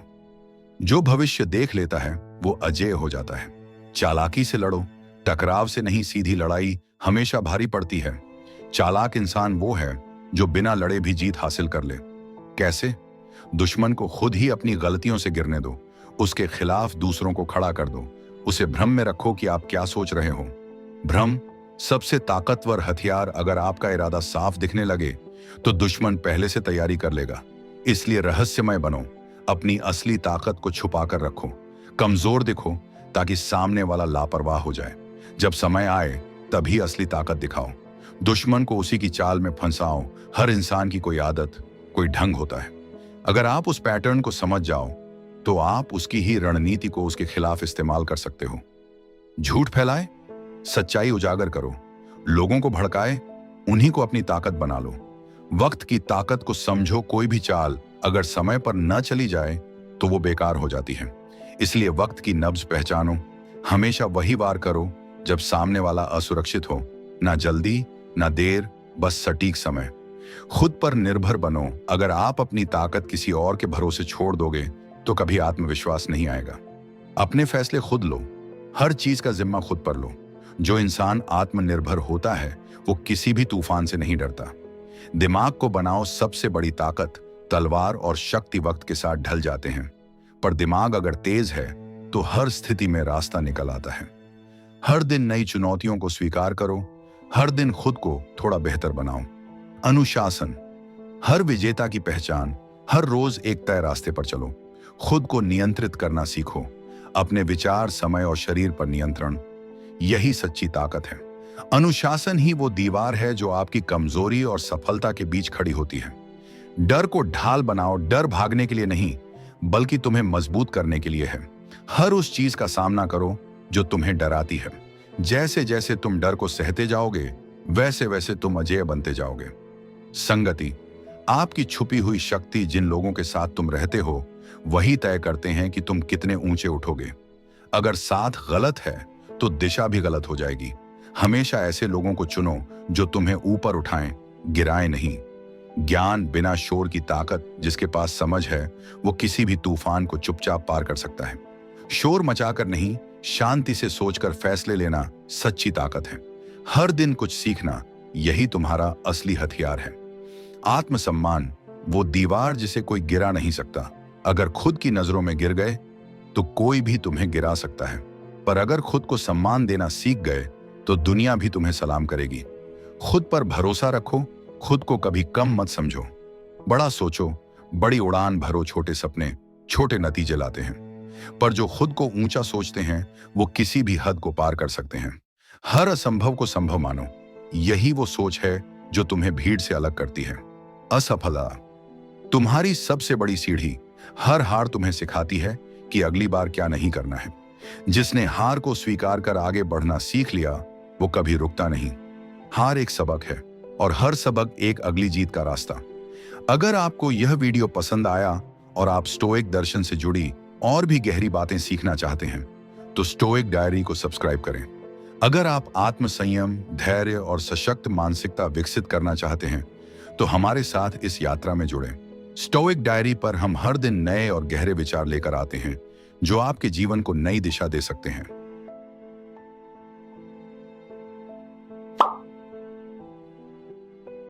जो भविष्य देख लेता है वो अजेय हो जाता है। चालाकी से लड़ो, टकराव से नहीं। सीधी लड़ाई हमेशा भारी पड़ती है। चालाक इंसान वो है जो बिना लड़े भी जीत हासिल कर ले। कैसे? दुश्मन को खुद ही अपनी गलतियों से गिरने दो, उसके खिलाफ दूसरों को खड़ा कर दो। उसे भ्रम में रखो कि आप क्या सोच रहे हो। भ्रम सबसे ताकतवर हथियार। अगर आपका इरादा साफ दिखने लगे तो दुश्मन पहले से तैयारी कर लेगा। इसलिए रहस्यमय बनो, अपनी असली ताकत को छुपा कर रखो, कमजोर दिखो ताकि सामने वाला लापरवाह हो जाए। जब समय आए तभी असली ताकत दिखाओ। दुश्मन को उसी की चाल में फंसाओ। हर इंसान की कोई आदत, कोई ढंग होता है। अगर आप उस पैटर्न को समझ जाओ तो आप उसकी ही रणनीति को उसके खिलाफ इस्तेमाल कर सकते हो। झूठ फैलाए, सच्चाई उजागर करो, लोगों को भड़काए, उन्हीं को अपनी ताकत बना लो। वक्त की ताकत को समझो। कोई भी चाल अगर समय पर न चली जाए तो वो बेकार हो जाती है। इसलिए वक्त की नब्ज पहचानो। हमेशा वही वार करो जब सामने वाला असुरक्षित हो। ना जल्दी ना देर, बस सटीक समय। खुद पर निर्भर बनो। अगर आप अपनी ताकत किसी और के भरोसे छोड़ दोगे तो कभी आत्मविश्वास नहीं आएगा। अपने फैसले खुद लो, हर चीज का जिम्मा खुद पर लो। जो इंसान आत्मनिर्भर होता है वो किसी भी तूफान से नहीं डरता। दिमाग को बनाओ सबसे बड़ी ताकत। तलवार और शक्ति वक्त के साथ ढल जाते हैं, पर दिमाग अगर तेज है तो हर स्थिति में रास्ता निकल आता है। हर दिन नई चुनौतियों को स्वीकार करो, हर दिन खुद को थोड़ा बेहतर बनाओ। अनुशासन हर विजेता की पहचान। हर रोज एक तय रास्ते पर चलो। खुद को नियंत्रित करना सीखो। अपने विचार, समय और शरीर पर नियंत्रण, यही सच्ची ताकत है। अनुशासन ही वो दीवार है जो आपकी कमजोरी और सफलता के बीच खड़ी होती है। डर को ढाल बनाओ। डर भागने के लिए नहीं, बल्कि तुम्हें मजबूत करने के लिए है। हर उस चीज का सामना करो जो तुम्हें डराती है। जैसे जैसे तुम डर को सहते जाओगे वैसे वैसे तुम अजेय बनते जाओगे। संगति आपकी छुपी हुई शक्ति। जिन लोगों के साथ तुम रहते हो वही तय करते हैं कि तुम कितने ऊंचे उठोगे। अगर साथ गलत है तो दिशा भी गलत हो जाएगी। हमेशा ऐसे लोगों को चुनो जो तुम्हें ऊपर उठाएं, गिराएं नहीं। ज्ञान बिना शोर की ताकत। जिसके पास समझ है वो किसी भी तूफान को चुपचाप पार कर सकता है। शोर मचाकर नहीं, शांति से सोचकर फैसले लेना सच्ची ताकत है। हर दिन कुछ सीखना, यही तुम्हारा असली हथियार है। आत्मसम्मान वो दीवार जिसे कोई गिरा नहीं सकता। अगर खुद की नजरों में गिर गए तो कोई भी तुम्हें गिरा सकता है, पर अगर खुद को सम्मान देना सीख गए तो दुनिया भी तुम्हें सलाम करेगी। खुद पर भरोसा रखो, खुद को कभी कम मत समझो। बड़ा सोचो, बड़ी उड़ान भरो, छोटे सपने छोटे नतीजे लाते हैं। पर जो खुद को ऊंचा सोचते हैं वो किसी भी हद को पार कर सकते हैं। हर असंभव को संभव मानो, यही वो सोच है जो तुम्हें भीड़ से अलग करती है। असफलता तुम्हारी सबसे बड़ी सीढ़ी। हर हार तुम्हें सिखाती है कि अगली बार क्या नहीं करना है। जिसने हार को स्वीकार कर आगे बढ़ना सीख लिया वो कभी रुकता नहीं। हार एक सबक है और हर सबक एक अगली जीत का रास्ता। अगर आपको यह वीडियो पसंद आया और आप स्टोइक दर्शन से जुड़ी और भी गहरी बातें सीखना चाहते हैं तो स्टोइक डायरी को सब्सक्राइब करें। अगर आप आत्मसंयम, धैर्य और सशक्त मानसिकता विकसित करना चाहते हैं तो हमारे साथ इस यात्रा में जुड़ें। स्टोइक डायरी पर हम हर दिन नए और गहरे विचार लेकर आते हैं जो आपके जीवन को नई दिशा दे सकते हैं।